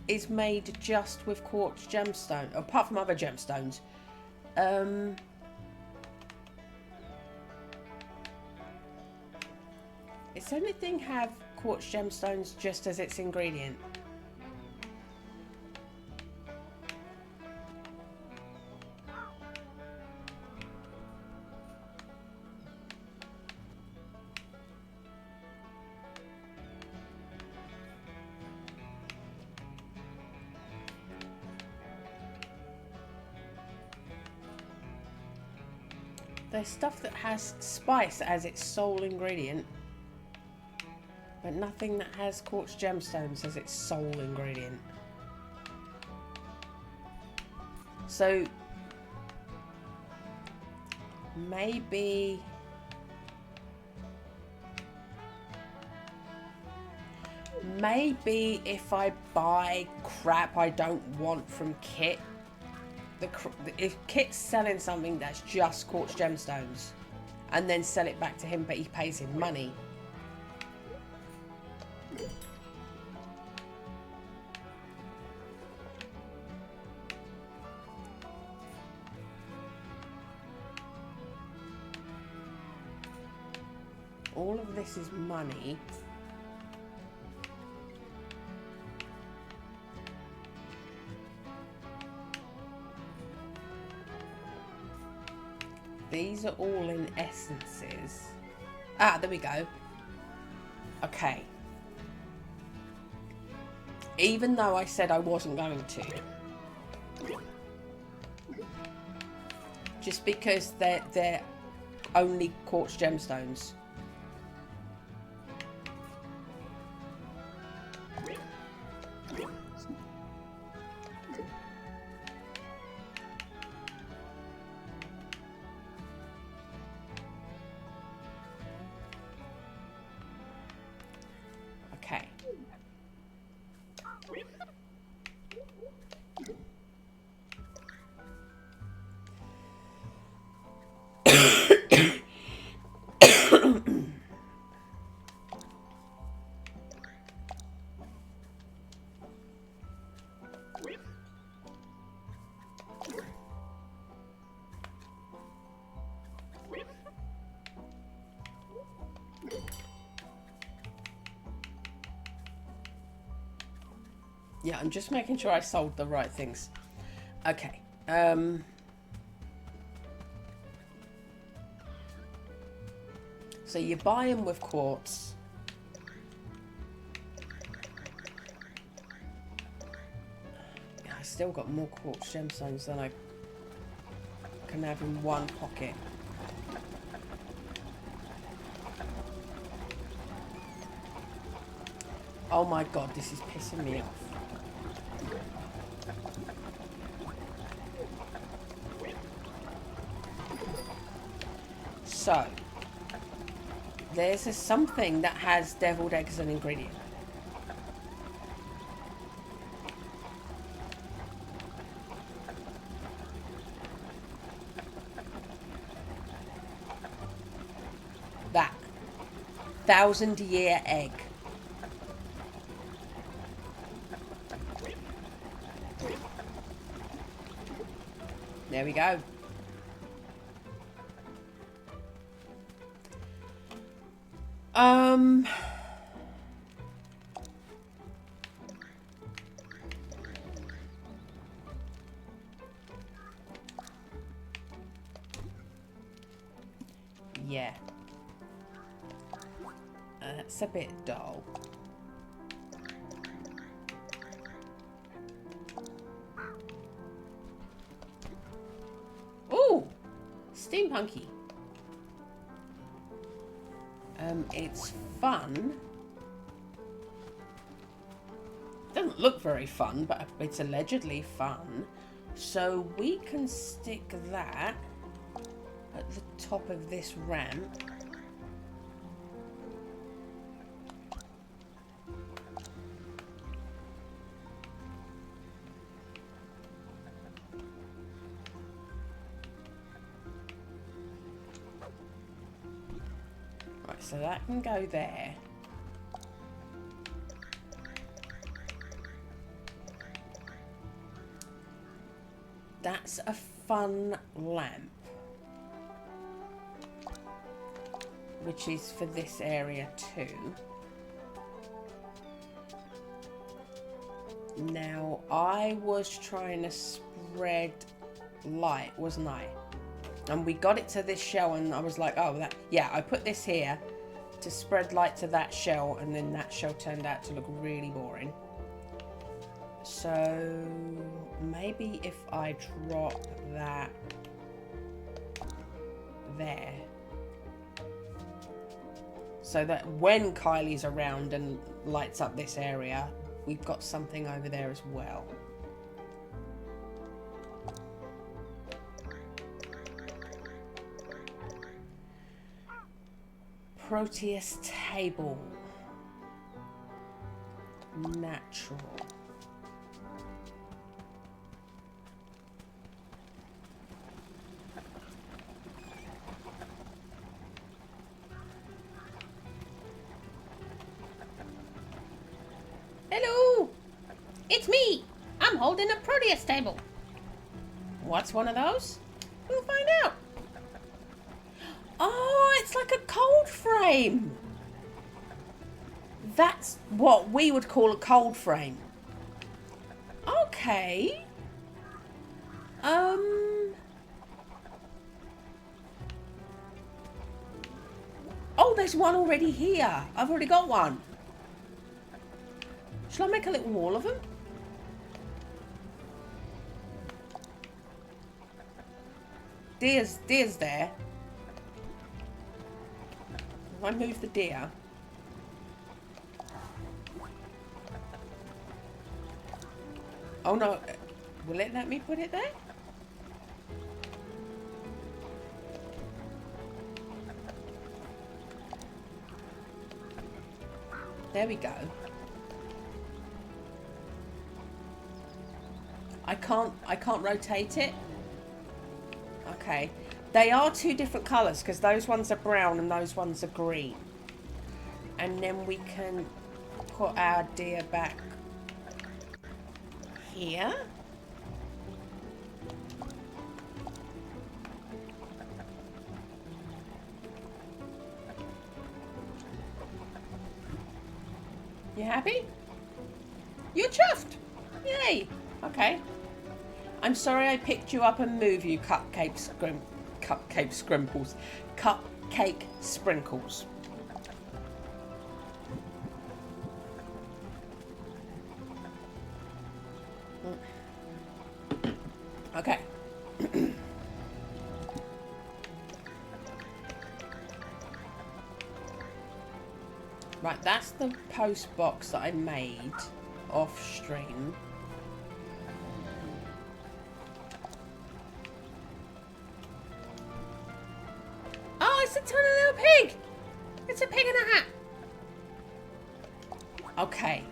is made just with quartz gemstone, apart from other gemstones. Does anything have quartz gemstones just as its ingredient? There's stuff that has spice as its sole ingredient, but nothing that has quartz gemstones as its sole ingredient. So maybe if I buy crap I don't want from Kit, if Kit's selling something that's just quartz gemstones and then sell it back to him, but he pays him money. All of this is money. These are all in essences. Ah, there we go. Okay. Even though I said I wasn't going to. Just because they're only quartz gemstones. Okay. Yeah, I'm just making sure I sold the right things. Okay. So you buy them with quartz. Yeah, I still got more quartz gemstones than I can have in one pocket. Oh my god, this is pissing me off. So, there's something that has deviled egg as an ingredient. That 1,000-year egg. There we go. Yeah. That's a bit dull. Ooh! Steampunky. It's fun. Doesn't look very fun, but it's allegedly fun. So we can stick that at the top of this ramp. Right, so that can go there. That's a fun lamp, which is for this area too. Now, I was trying to spread light, wasn't I? And we got it to this shell and I was like, oh, that, yeah, I put this here to spread light to that shell, and then that shell turned out to look really boring. So maybe if I drop that there, so that when Kylie's around and lights up this area, we've got something over there as well. Proteus table. Natural. Hello! It's me! I'm holding a Proteus table. What's one of those? We'll find out. Oh, it's like a cold frame. That's what we would call a cold frame. Okay. Oh, there's one already here. I've already got one. Shall I make a little wall of them? Deer's there. If I move the deer. Oh no, will it let me put it there? There we go. I can't rotate it. Okay. They are two different colours because those ones are brown and those ones are green. And then we can put our deer back here. You happy? You're chuffed. Yay. Okay. I'm sorry I picked you up and moved you, cupcake sprinkles. Cupcake sprinkles. Okay. Right, that's the post box that I made off stream. Oh, it's a tiny little pig! It's a pig in a hat! Okay.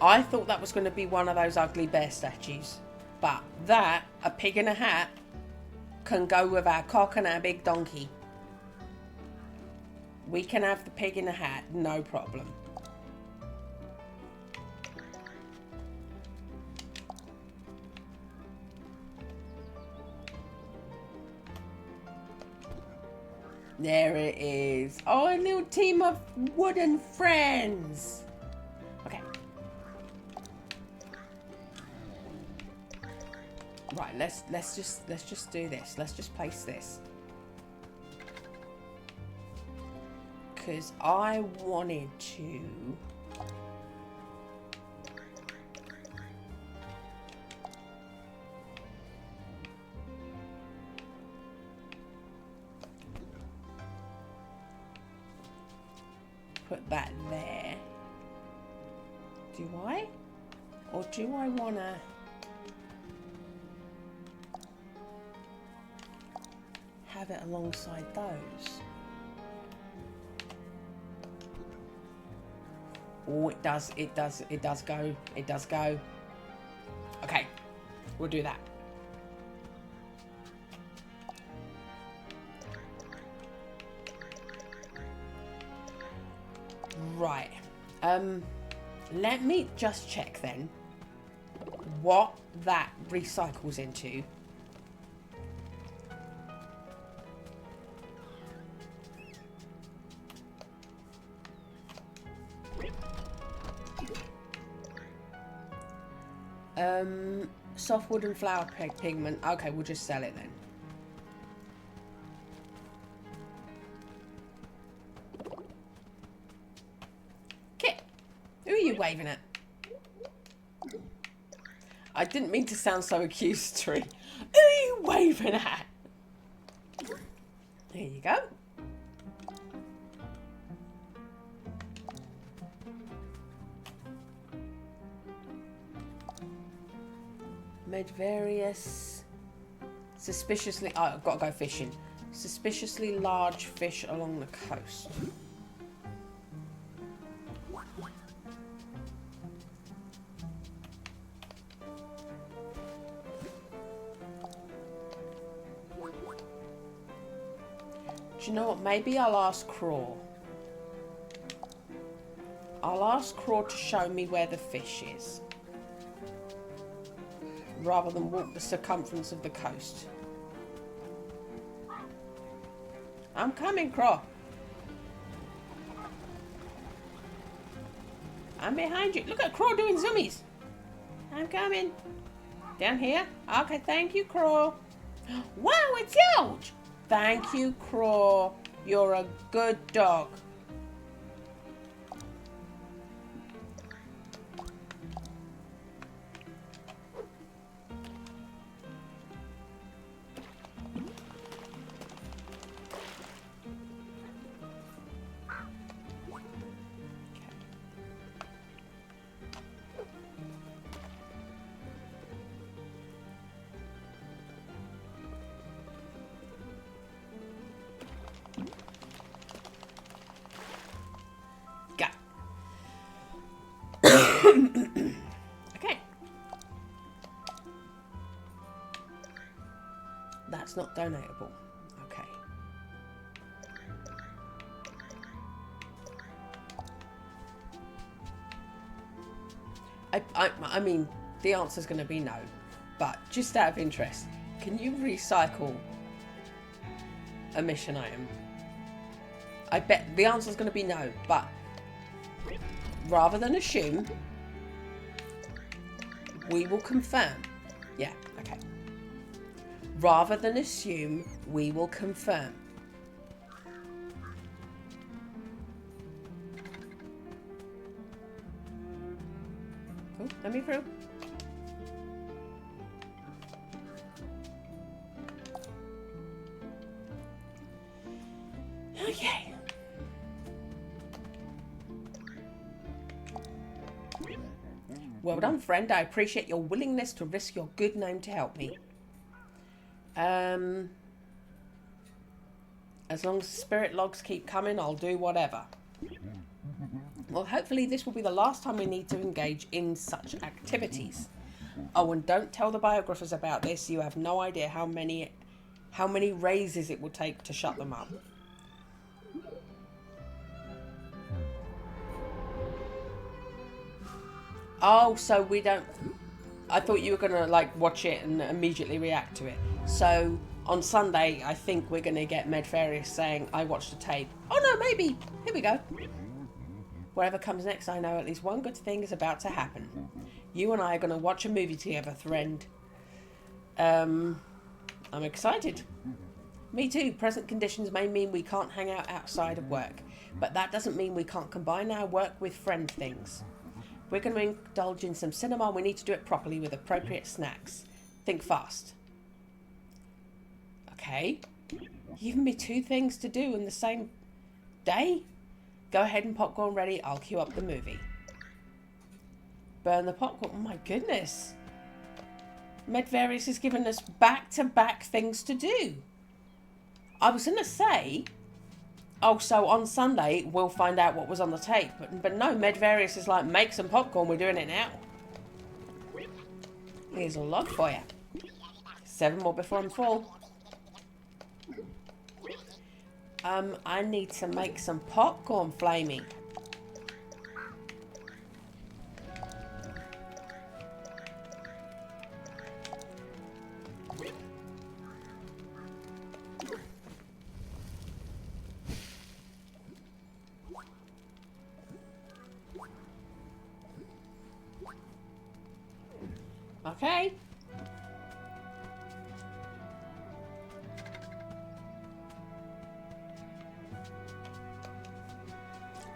I thought that was going to be one of those ugly bear statues. But that, a pig in a hat, can go with our cock and our big donkey. We can have the pig in a hat, no problem. There it is. Oh, a little team of wooden friends. Okay. Right, let's just do this. Let's just place this. Because I wanted to put that there. Do I? Or do I want to have it alongside those? Oh, it does go. Okay, we'll do that. Right. Let me just check then what that recycles into. Soft wood and flower pigment. Okay, we'll just sell it then. Kit, who are you waving at? I didn't mean to sound so accusatory. Who are you waving at? There you go. Made various suspiciously... Oh, I've got to go fishing. Suspiciously large fish along the coast. Do you know what? Maybe I'll ask Craw. I'll ask Craw to show me where the fish is, rather than walk the circumference of the coast. I'm coming, Craw. I'm behind you. Look at Craw doing zoomies. I'm coming. Down here? Okay, thank you, Craw. Wow, it's huge! Thank you, Craw. You're a good dog. Okay. That's not donatable. Okay. I mean, the answer's going to be no. But just out of interest, can you recycle a mission item? I bet the answer's going to be no, but rather than assume, We will confirm. Yeah, okay. Rather than assume, we will confirm. Oh, let me through. Okay. Well done, friend. I appreciate your willingness to risk your good name to help me. As long as spirit logs keep coming, I'll do whatever. Well, hopefully this will be the last time we need to engage in such activities. Oh, and don't tell the biographers about this. You have no idea how many raises it will take to shut them up. Oh, so we don't... I thought you were going to, like, watch it and immediately react to it. So, on Sunday, I think we're going to get Medvarius saying, I watched the tape. Oh, no, maybe. Here we go. Whatever comes next, I know at least one good thing is about to happen. You and I are going to watch a movie together, friend. I'm excited. Me too. Present conditions may mean we can't hang out outside of work. But that doesn't mean we can't combine our work with friend things. We're going to indulge in some cinema. We need to do it properly with appropriate snacks. Think fast. Okay. You've given me 2 things to do in the same day? Go ahead and popcorn ready. I'll queue up the movie. Burn the popcorn. Oh my goodness. Medvarius has given us back-to-back things to do. I was going to say... Oh, so on Sunday, we'll find out what was on the tape. But no, Medvarius is like, make some popcorn, we're doing it now. Here's a log for you. 7 more before I'm full. I need to make some popcorn, Flamey. Okay.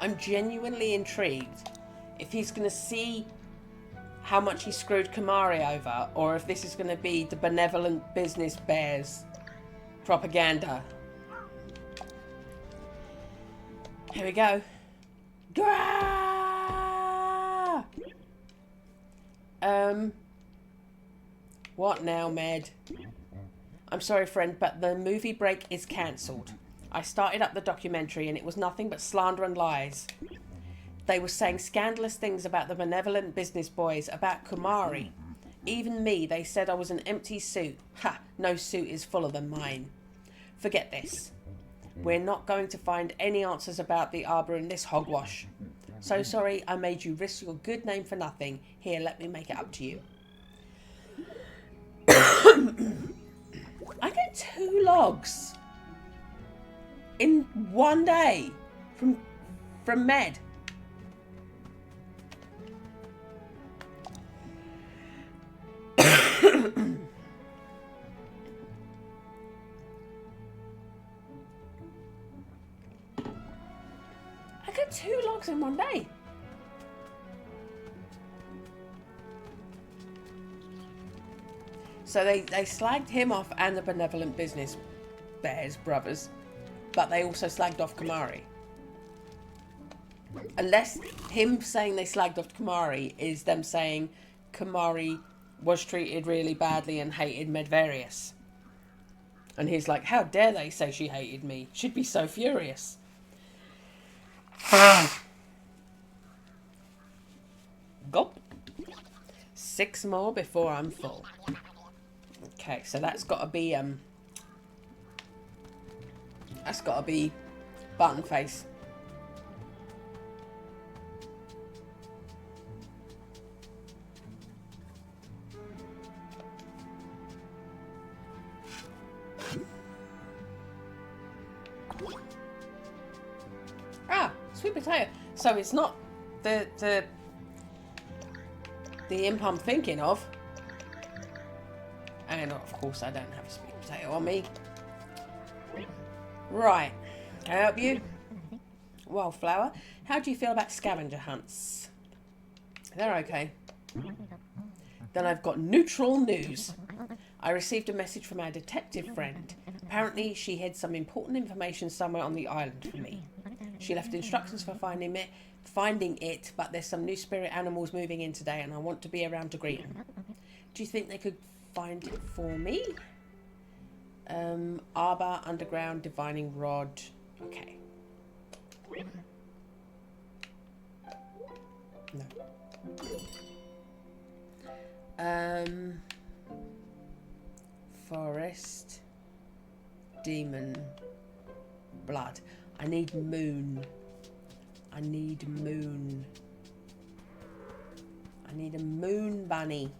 I'm genuinely intrigued if he's going to see how much he screwed Kamari over, or if this is going to be the benevolent business bears propaganda. Here we go. Grah! What now, Med? I'm sorry, friend, but the movie break is cancelled. I started up the documentary and it was nothing but slander and lies. They were saying scandalous things about the benevolent business boys, about Kumari. Even me, they said I was an empty suit. Ha! No suit is fuller than mine. Forget this. We're not going to find any answers about the Arbor in this hogwash. So sorry I made you risk your good name for nothing. Here, let me make it up to you. I get 2 logs in one day from Med. I got 2 logs in one day. So they slagged him off and the benevolent business bears brothers, but they also slagged off Kamari. Unless him saying they slagged off Kamari is them saying Kamari was treated really badly and hated Medvarius. And he's like, how dare they say she hated me? She'd be so furious. Gulp. 6 more before I'm full. Okay, so that's got to be button face. Ah, sweet potato. So it's not the the imp I'm thinking of. And of course I don't have a sweet potato on me. Right. Can I help you? Wildflower. How do you feel about scavenger hunts? They're okay. Then I've got neutral news. I received a message from our detective friend. Apparently she hid some important information somewhere on the island for me. She left instructions for finding it, but there's some new spirit animals moving in today and I want to be around to greet them. Do you think they could find it for me? Arbor, underground, divining rod. Okay. No. Forest. Demon. Blood. I need moon. I need moon. I need a moon bunny.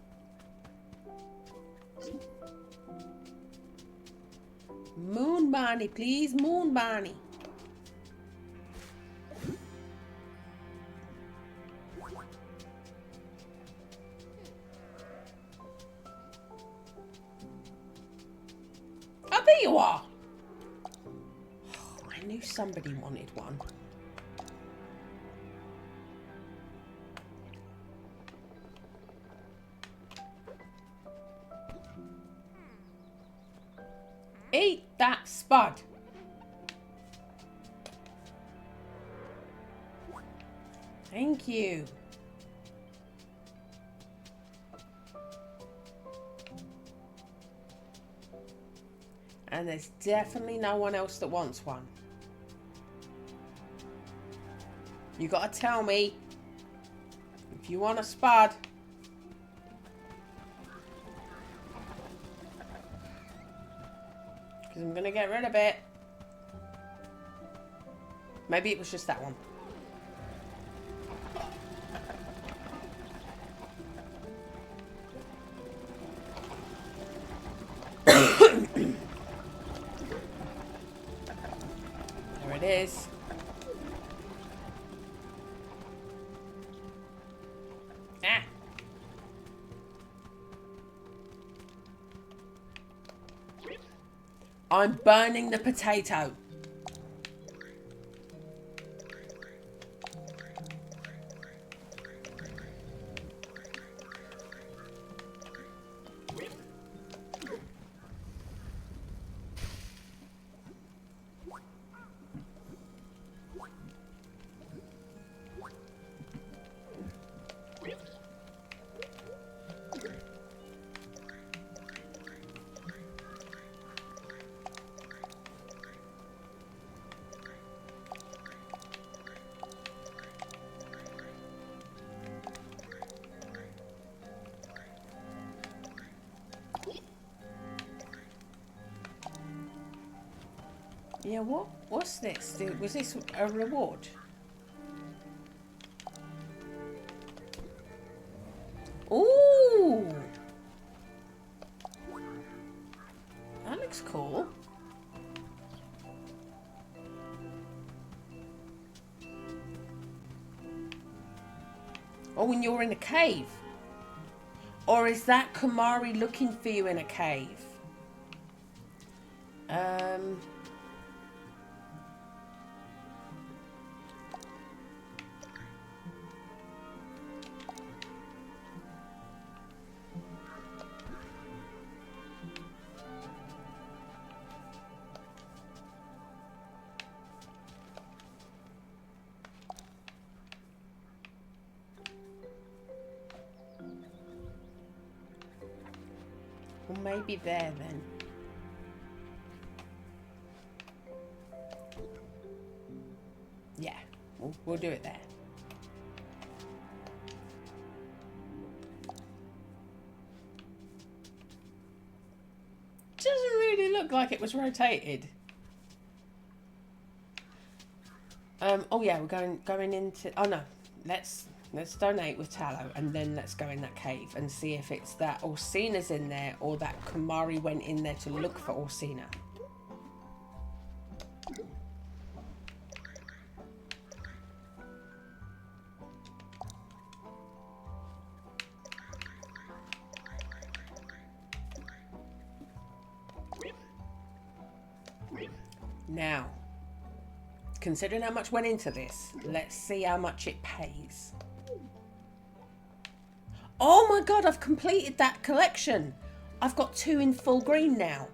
Moon bunny, please. Moon bunny. Oh, there you are. Oh, I knew somebody wanted one. Eat that spud. Thank you. And there's definitely no one else that wants one. You gotta tell me if you want a spud. Because I'm gonna get rid of it. Maybe it was just that one. There it is. Ah. I'm burning the potato. Yeah, what's this? Was this a reward? Ooh! That looks cool. Oh, when you're in a cave. Or is that Kamari looking for you in a cave? Well, maybe there then. Yeah, we'll do it there. Doesn't really look like it was rotated. Oh yeah, we're going into. Oh no, let's donate with tallow and then let's go in that cave and see if it's that Orsina's in there or that Kamari went in there to look for Orsina. Now, considering how much went into this, let's see how much it pays. Oh my god, I've completed that collection. I've got 2 in full green now.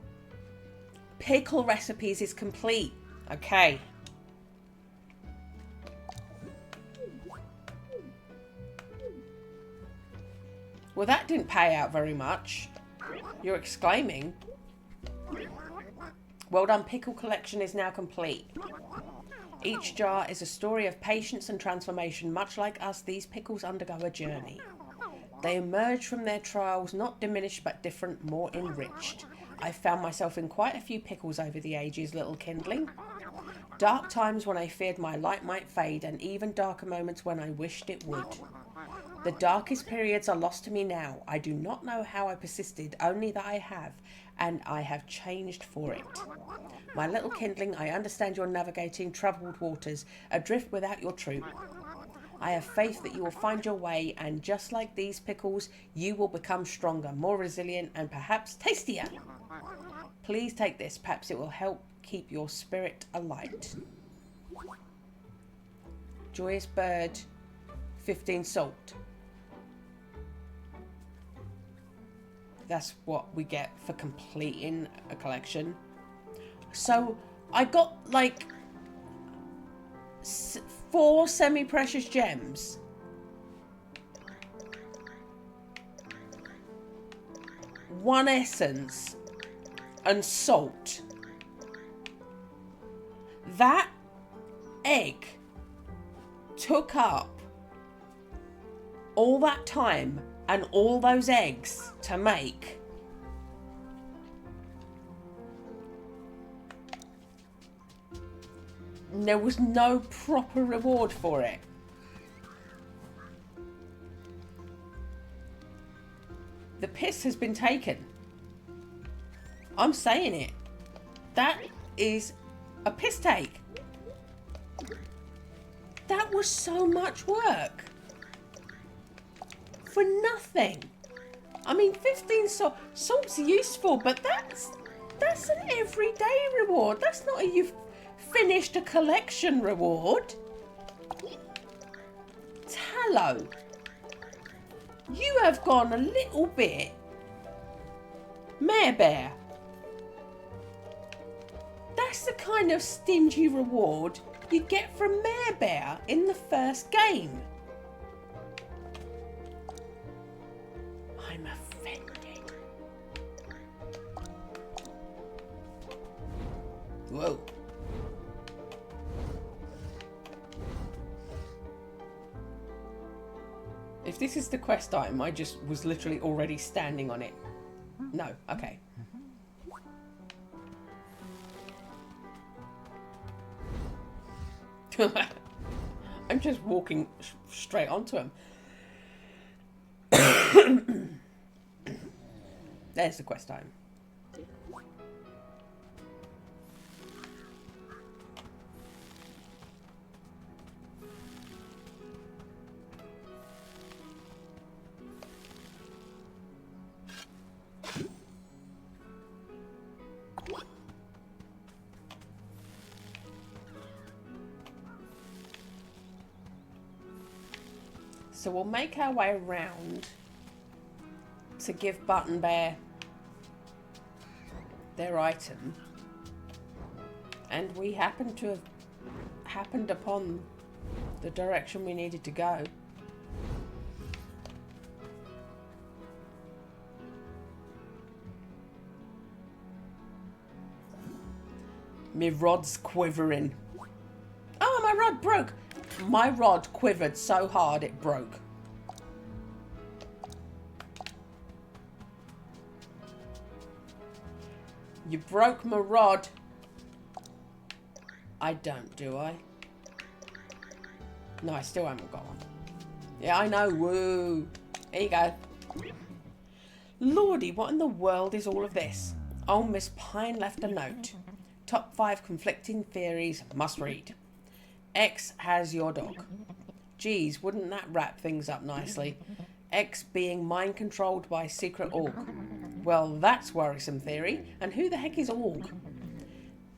Pickle recipes is complete. Okay. Well, that didn't pay out very much. You're exclaiming. Well done, pickle collection is now complete. Each jar is a story of patience and transformation. Much like us, these pickles undergo a journey. They emerge from their trials, not diminished but different, more enriched. I found myself in quite a few pickles over the ages, little kindling. Dark times when I feared my light might fade, and even darker moments when I wished it would. The darkest periods are lost to me now. I do not know how I persisted, only that I have, and I have changed for it. My little kindling, I understand you're navigating troubled waters, adrift without your troop. I have faith that you will find your way, and just like these pickles, you will become stronger, more resilient, and perhaps tastier. Please take this. Perhaps it will help keep your spirit alight. Joyous bird, 15 salt. That's what we get for completing a collection. So I got like 4 semi-precious gems. One essence and salt. That egg took up all that time and all those eggs to make. There was no proper reward for it. The piss has been taken. I'm saying it. That is a piss take. That was so much work. For nothing. I mean, 15 salt's useful, but that's an everyday reward. That's not a you've finished a collection reward. Tallow, you have gone a little bit mare bear. That's the kind of stingy reward you get from Mare Bear in the first game. I'm offended. Whoa. If this is the quest item, I just was literally already standing on it. No, okay. I'm just walking straight onto him. There's the quest time. So we'll make our way around to give Button Bear their item. And we happen to have happened upon the direction we needed to go. My rod's quivering. Oh, my rod broke. My rod quivered so hard it broke. You broke my rod. I don't, do I? No, I still haven't got one. Yeah, I know. Woo. There you go. Lordy, what in the world is all of this? Oh, Miss Pine left a note. Top 5 conflicting theories. Must read. X has your dog. Geez, wouldn't that wrap things up nicely? X being mind controlled by secret org. Well, that's worrisome theory. And who the heck is org?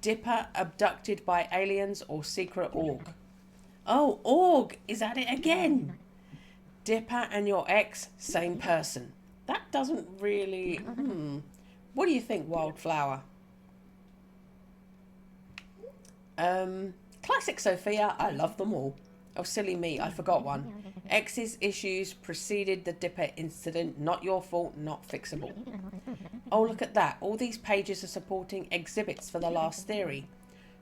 Dipper abducted by aliens or secret org. Oh, org is at it again. Dipper and your ex, same person. That doesn't really... What do you think, Wildflower? Classic Sophia. I love them all. Oh, silly me. I forgot one. Ex's issues preceded the Dipper incident. Not your fault, not fixable. Oh, look at that. All these pages are supporting exhibits for the last theory.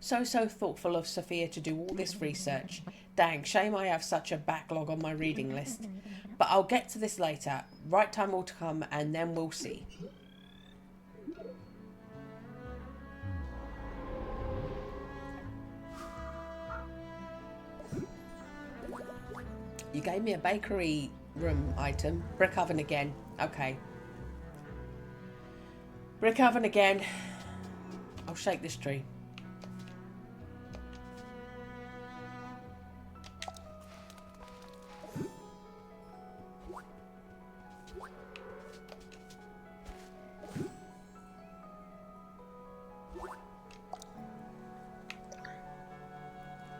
So thoughtful of Sophia to do all this research. Dang, shame I have such a backlog on my reading list. But I'll get to this later. Right time will come and then we'll see. You gave me a bakery room item. Brick oven again. Okay. Brick oven again. I'll shake this tree.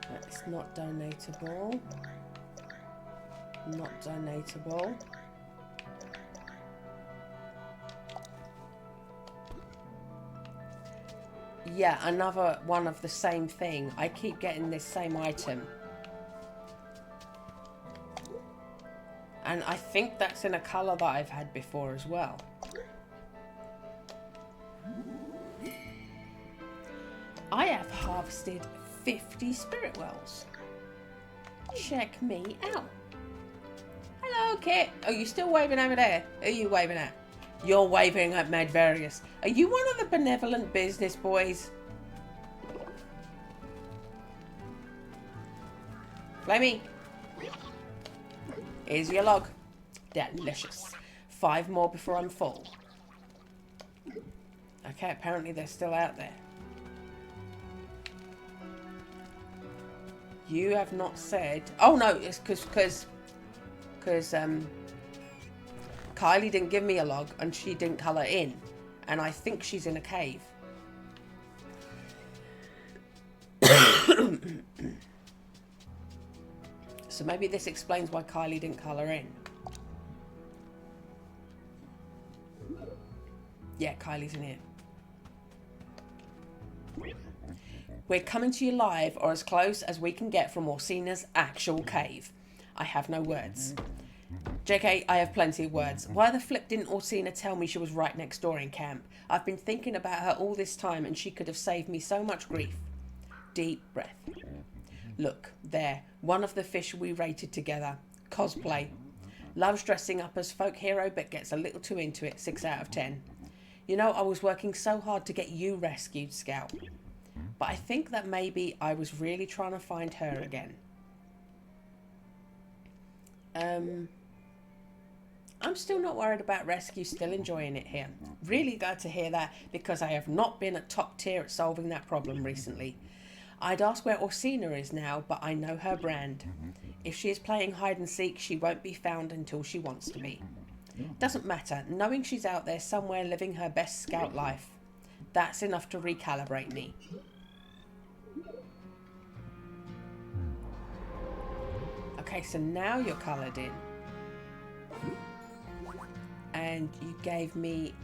That's not donatable. Not donatable. Yeah, another one of the same thing. I keep getting this same item. And I think that's in a colour that I've had before as well. I have harvested 50 spirit wells. Check me out. Hello, Kit. Are you still waving over there? Who are you waving at? You're waving at Madvarius. Are you one of the benevolent business boys? Flamey. Here's your log. Delicious. 5 more before I'm full. Okay, apparently they're still out there. You have not said... Oh, no, it's because Kyli didn't give me a log and she didn't colour in. And I think she's in a cave. So maybe this explains why Kyli didn't colour in. Yeah, Kylie's in here. We're coming to you live, or as close as we can get from Orsina's actual cave. I have no words. JK, I have plenty of words. Why the flip didn't Orsina tell me she was right next door in camp? I've been thinking about her all this time and she could have saved me so much grief. Deep breath. Look, there. One of the fish we rated together. Cosplay. Loves dressing up as folk hero but gets a little too into it. 6 out of 10. You know, I was working so hard to get you rescued, Scout. But I think that maybe I was really trying to find her again. I'm still not worried about rescue, still enjoying it here. Really glad to hear that, because I have not been at top tier at solving that problem recently. I'd ask where Orsina is now, but I know her brand. If she is playing hide and seek, she won't be found until she wants to be. Doesn't matter, knowing she's out there somewhere living her best scout life. That's enough to recalibrate me. Okay, so now you're coloured in. And you gave me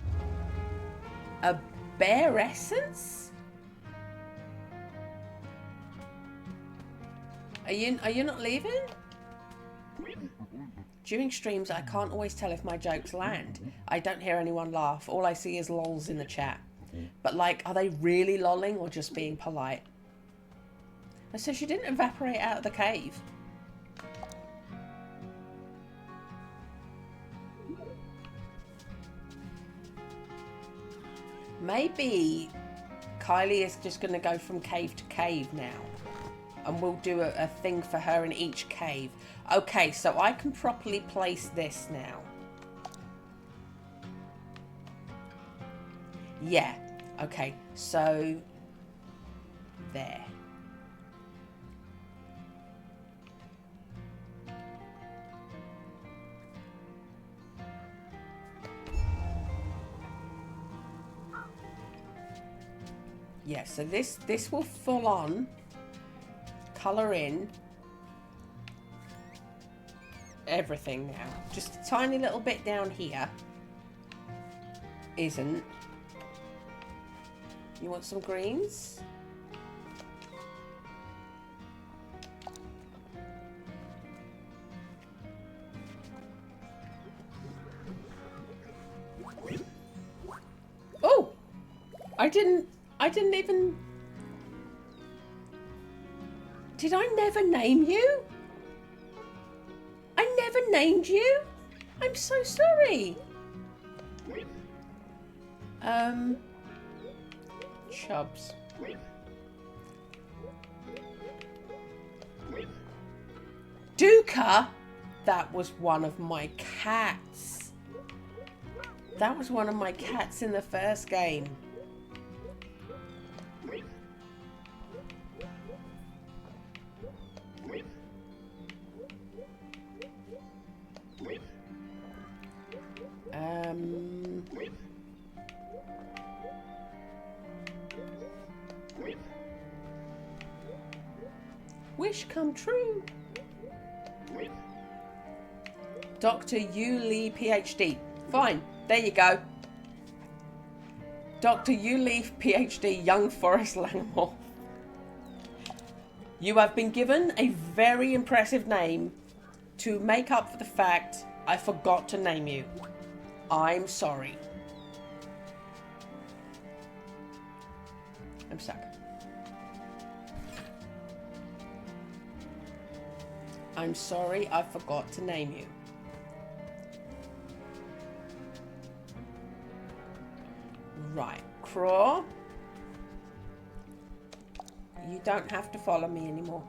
a bear essence? Are you not leaving? During streams, I can't always tell if my jokes land. I don't hear anyone laugh. All I see is lols in the chat. But like, are they really lolling or just being polite? So she didn't evaporate out of the cave. Maybe Kyli is just going to go from cave to cave now. And we'll do a thing for her in each cave. Okay, so I can properly place this now. Yeah. Okay, so... there. Yeah, so this will full on colour in everything now. Just a tiny little bit down here isn't. You want some greens? Oh! I didn't even... Did I never name you? I never named you? I'm so sorry. Chubs. Duca? That was one of my cats. That was one of my cats in the first game. Wish come true. Dr. Kyli, PhD. Fine, there you go. Dr. Kyli, PhD, Young Forest Langmore. You have been given a very impressive name to make up for the fact I forgot to name you. I'm sorry. I'm stuck. I'm sorry I forgot to name you. Right, Craw. You don't have to follow me anymore.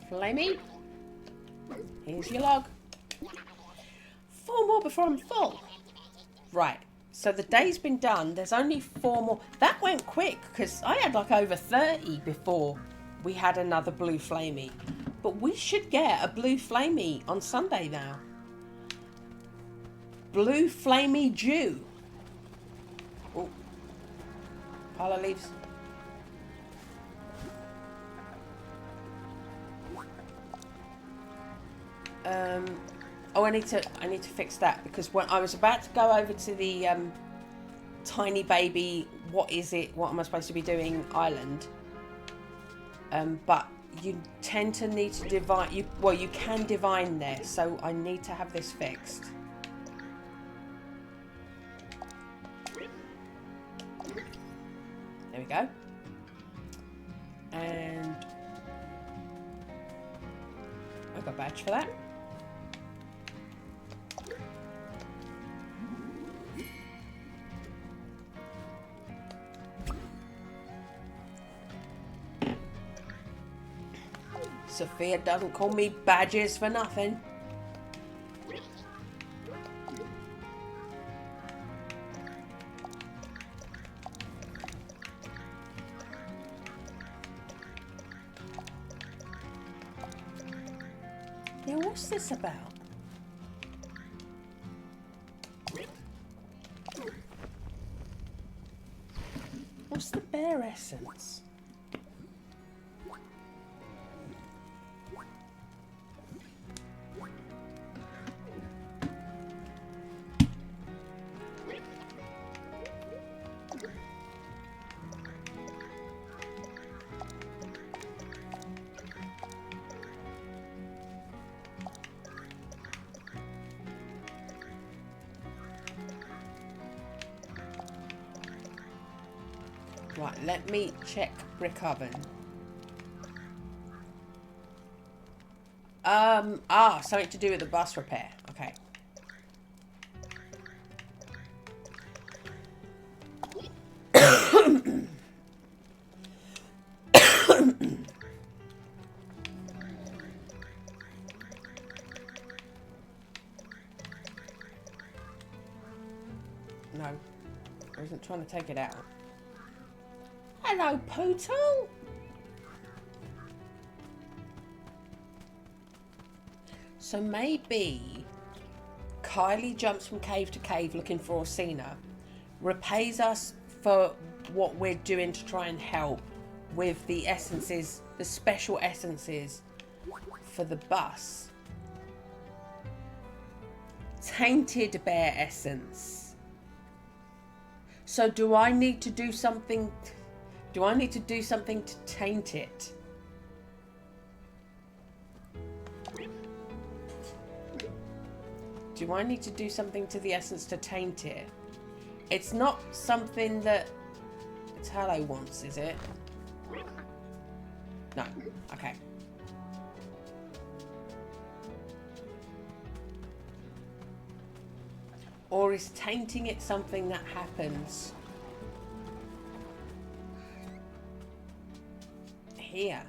Flamey, here's your log. 4 more before I'm full. Right, so the day's been done. There's only 4 more. That went quick because I had like over 30 before we had another blue flamey. But we should get a blue flamey on Sunday now. Blue flamey Jew. Oh, pile of leaves. Oh, I need to fix that because when I was about to go over to the tiny baby, what am I supposed to be doing island? But you tend to need to divine. You can divine there, so I need to have this fixed. There we go. And I got a badge for that. Sophia doesn't call me badges for nothing. Yeah, what's this about? What's the bear essence? Right, let me check brick oven. Something to do with the bus repair. Okay. No, I wasn't trying to take it out. Hello, Poodle. So maybe Kyli jumps from cave to cave looking for Orsina, repays us for what we're doing to try and help with the essences, the special essences for the bus. Tainted bear essence. So do I need to do something? Do I need to do something to taint it? Do I need to do something to the essence to taint it? It's not something that Tallow wants, is it? No. Okay. Or is tainting it something that happens here?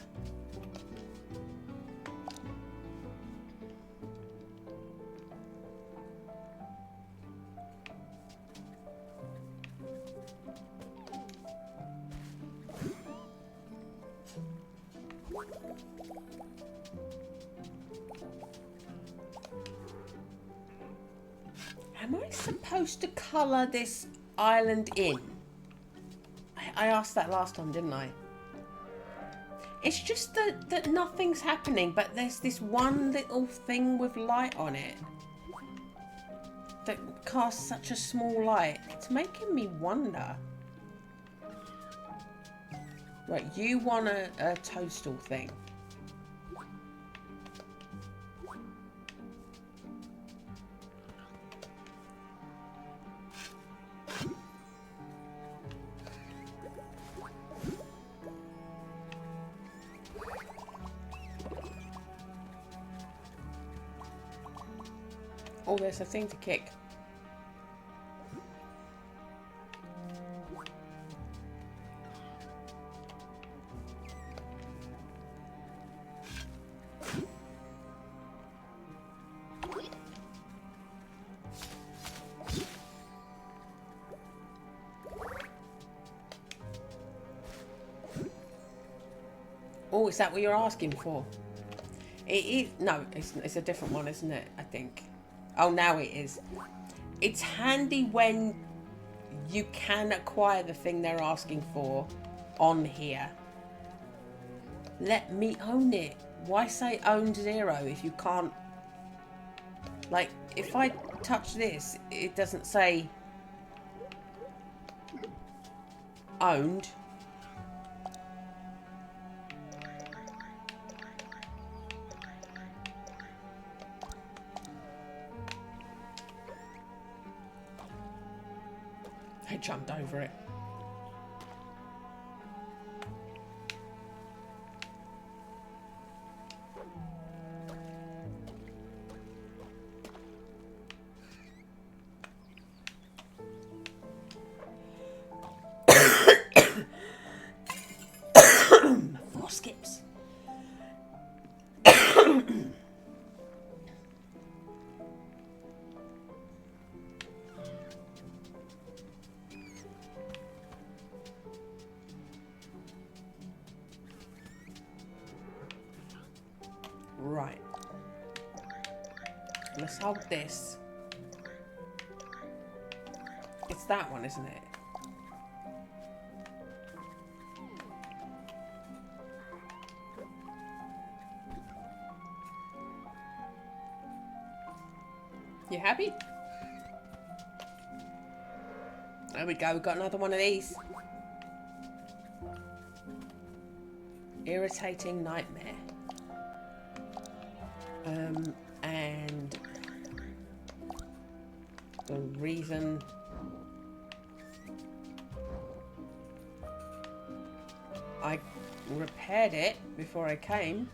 Am I supposed to colour this island in? I asked that last time, didn't I? It's just that nothing's happening, but there's this one little thing with light on it that casts such a small light. It's making me wonder. Right, you want a toadstool thing. Oh, there's a thing to kick. Oh, is that what you're asking for? It is. No, it's a different one, isn't it? I think. Oh, now it is. It's handy when you can acquire the thing they're asking for on here. Let me own it. Why say owned 0 if you can't? Like, if I touch this, it doesn't say owned. I jumped over it. Four skips. Right. Let's hold this. It's that one, isn't it? You happy? There we go, we've got another one of these. Irritating nightmare. And the reason I repaired it before I came.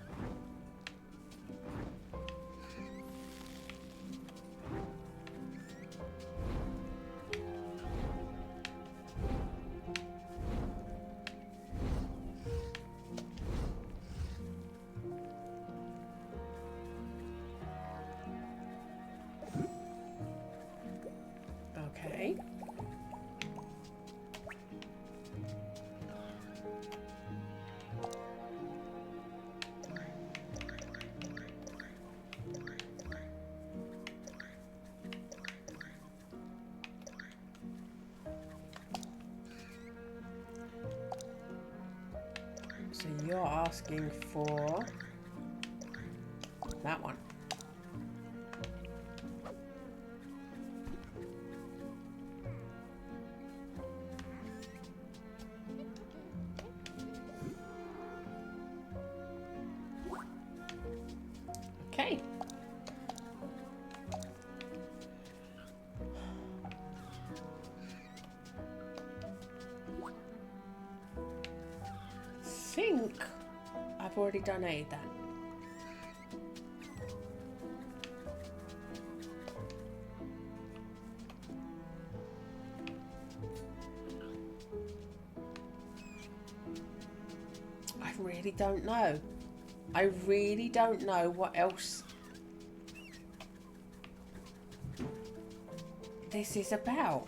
Okay. you're asking for that one. Okay. I think I've already donated that. I really don't know. I really don't know what else this is about.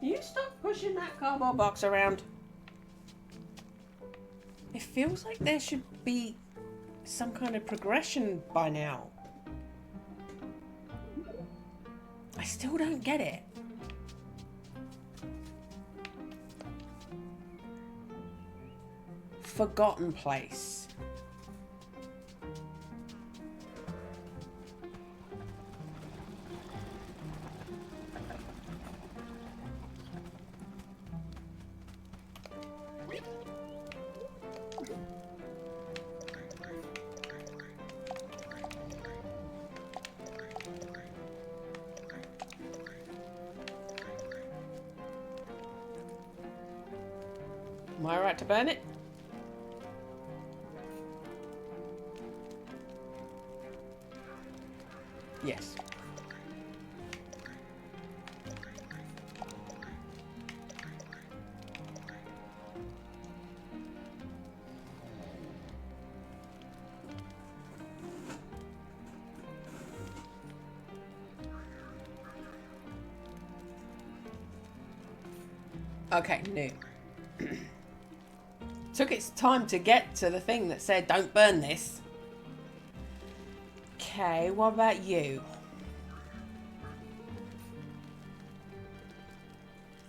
You stop pushing that cardboard box around. It feels like there should be some kind of progression by now. I still don't get it. Forgotten place. Am I right to burn it? Yes. Okay, new. Took its time to get to the thing that said don't burn this. Okay, what about you?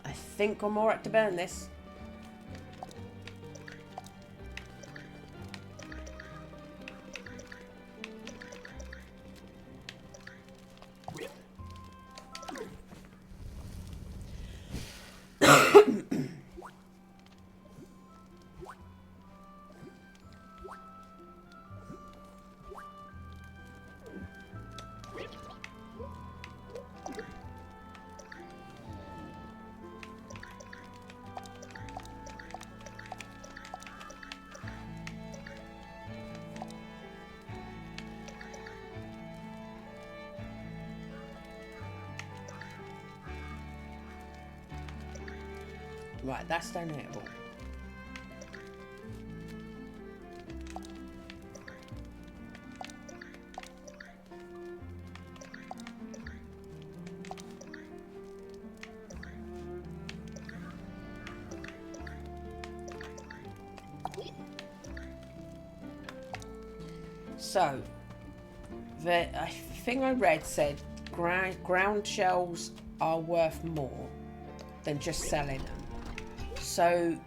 I think I'm alright to burn this. Right, that's donatable. So, the thing I read said ground shells are worth more than just selling them. So,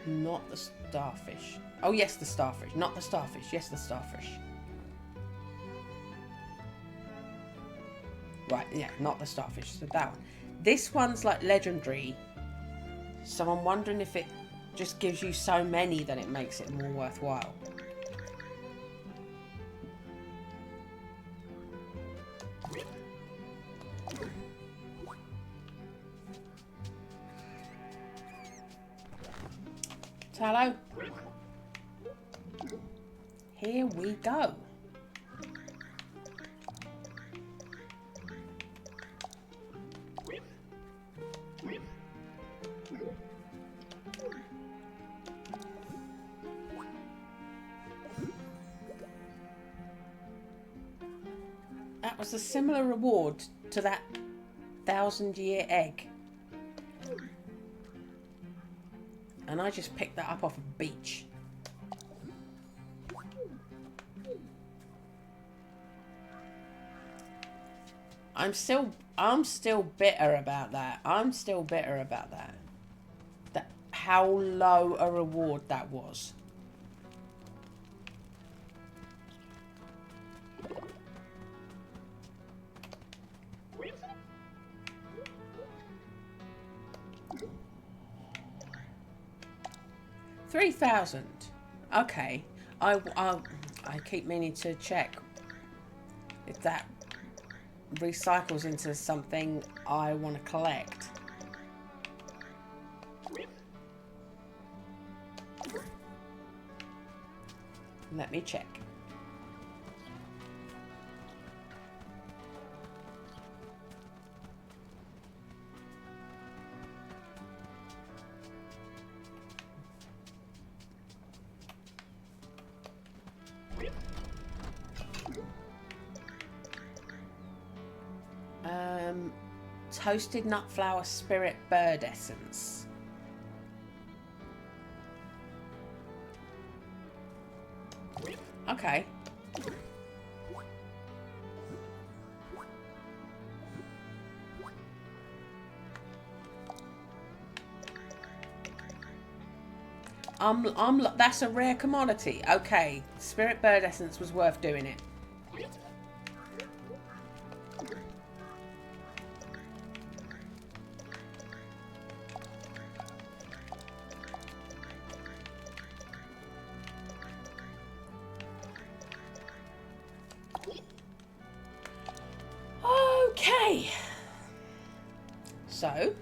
not the starfish. Oh, yes, the starfish. Not the starfish. Yes, the starfish. Right, yeah, not the starfish. So that one. This one's like legendary. So I'm wondering if it just gives you so many that it makes it more worthwhile. Hello. Here we go. That was a similar reward to that 1,000-year egg. And I just picked that up off a beach. I'm still bitter about that. I'm still bitter about that. How low a reward that was. $3,000. Okay. I keep meaning to check if that recycles into something I want to collect. Let me check. Toasted nut flower spirit bird essence. Okay. That's a rare commodity. Okay, spirit bird essence was worth doing it. Okay. So,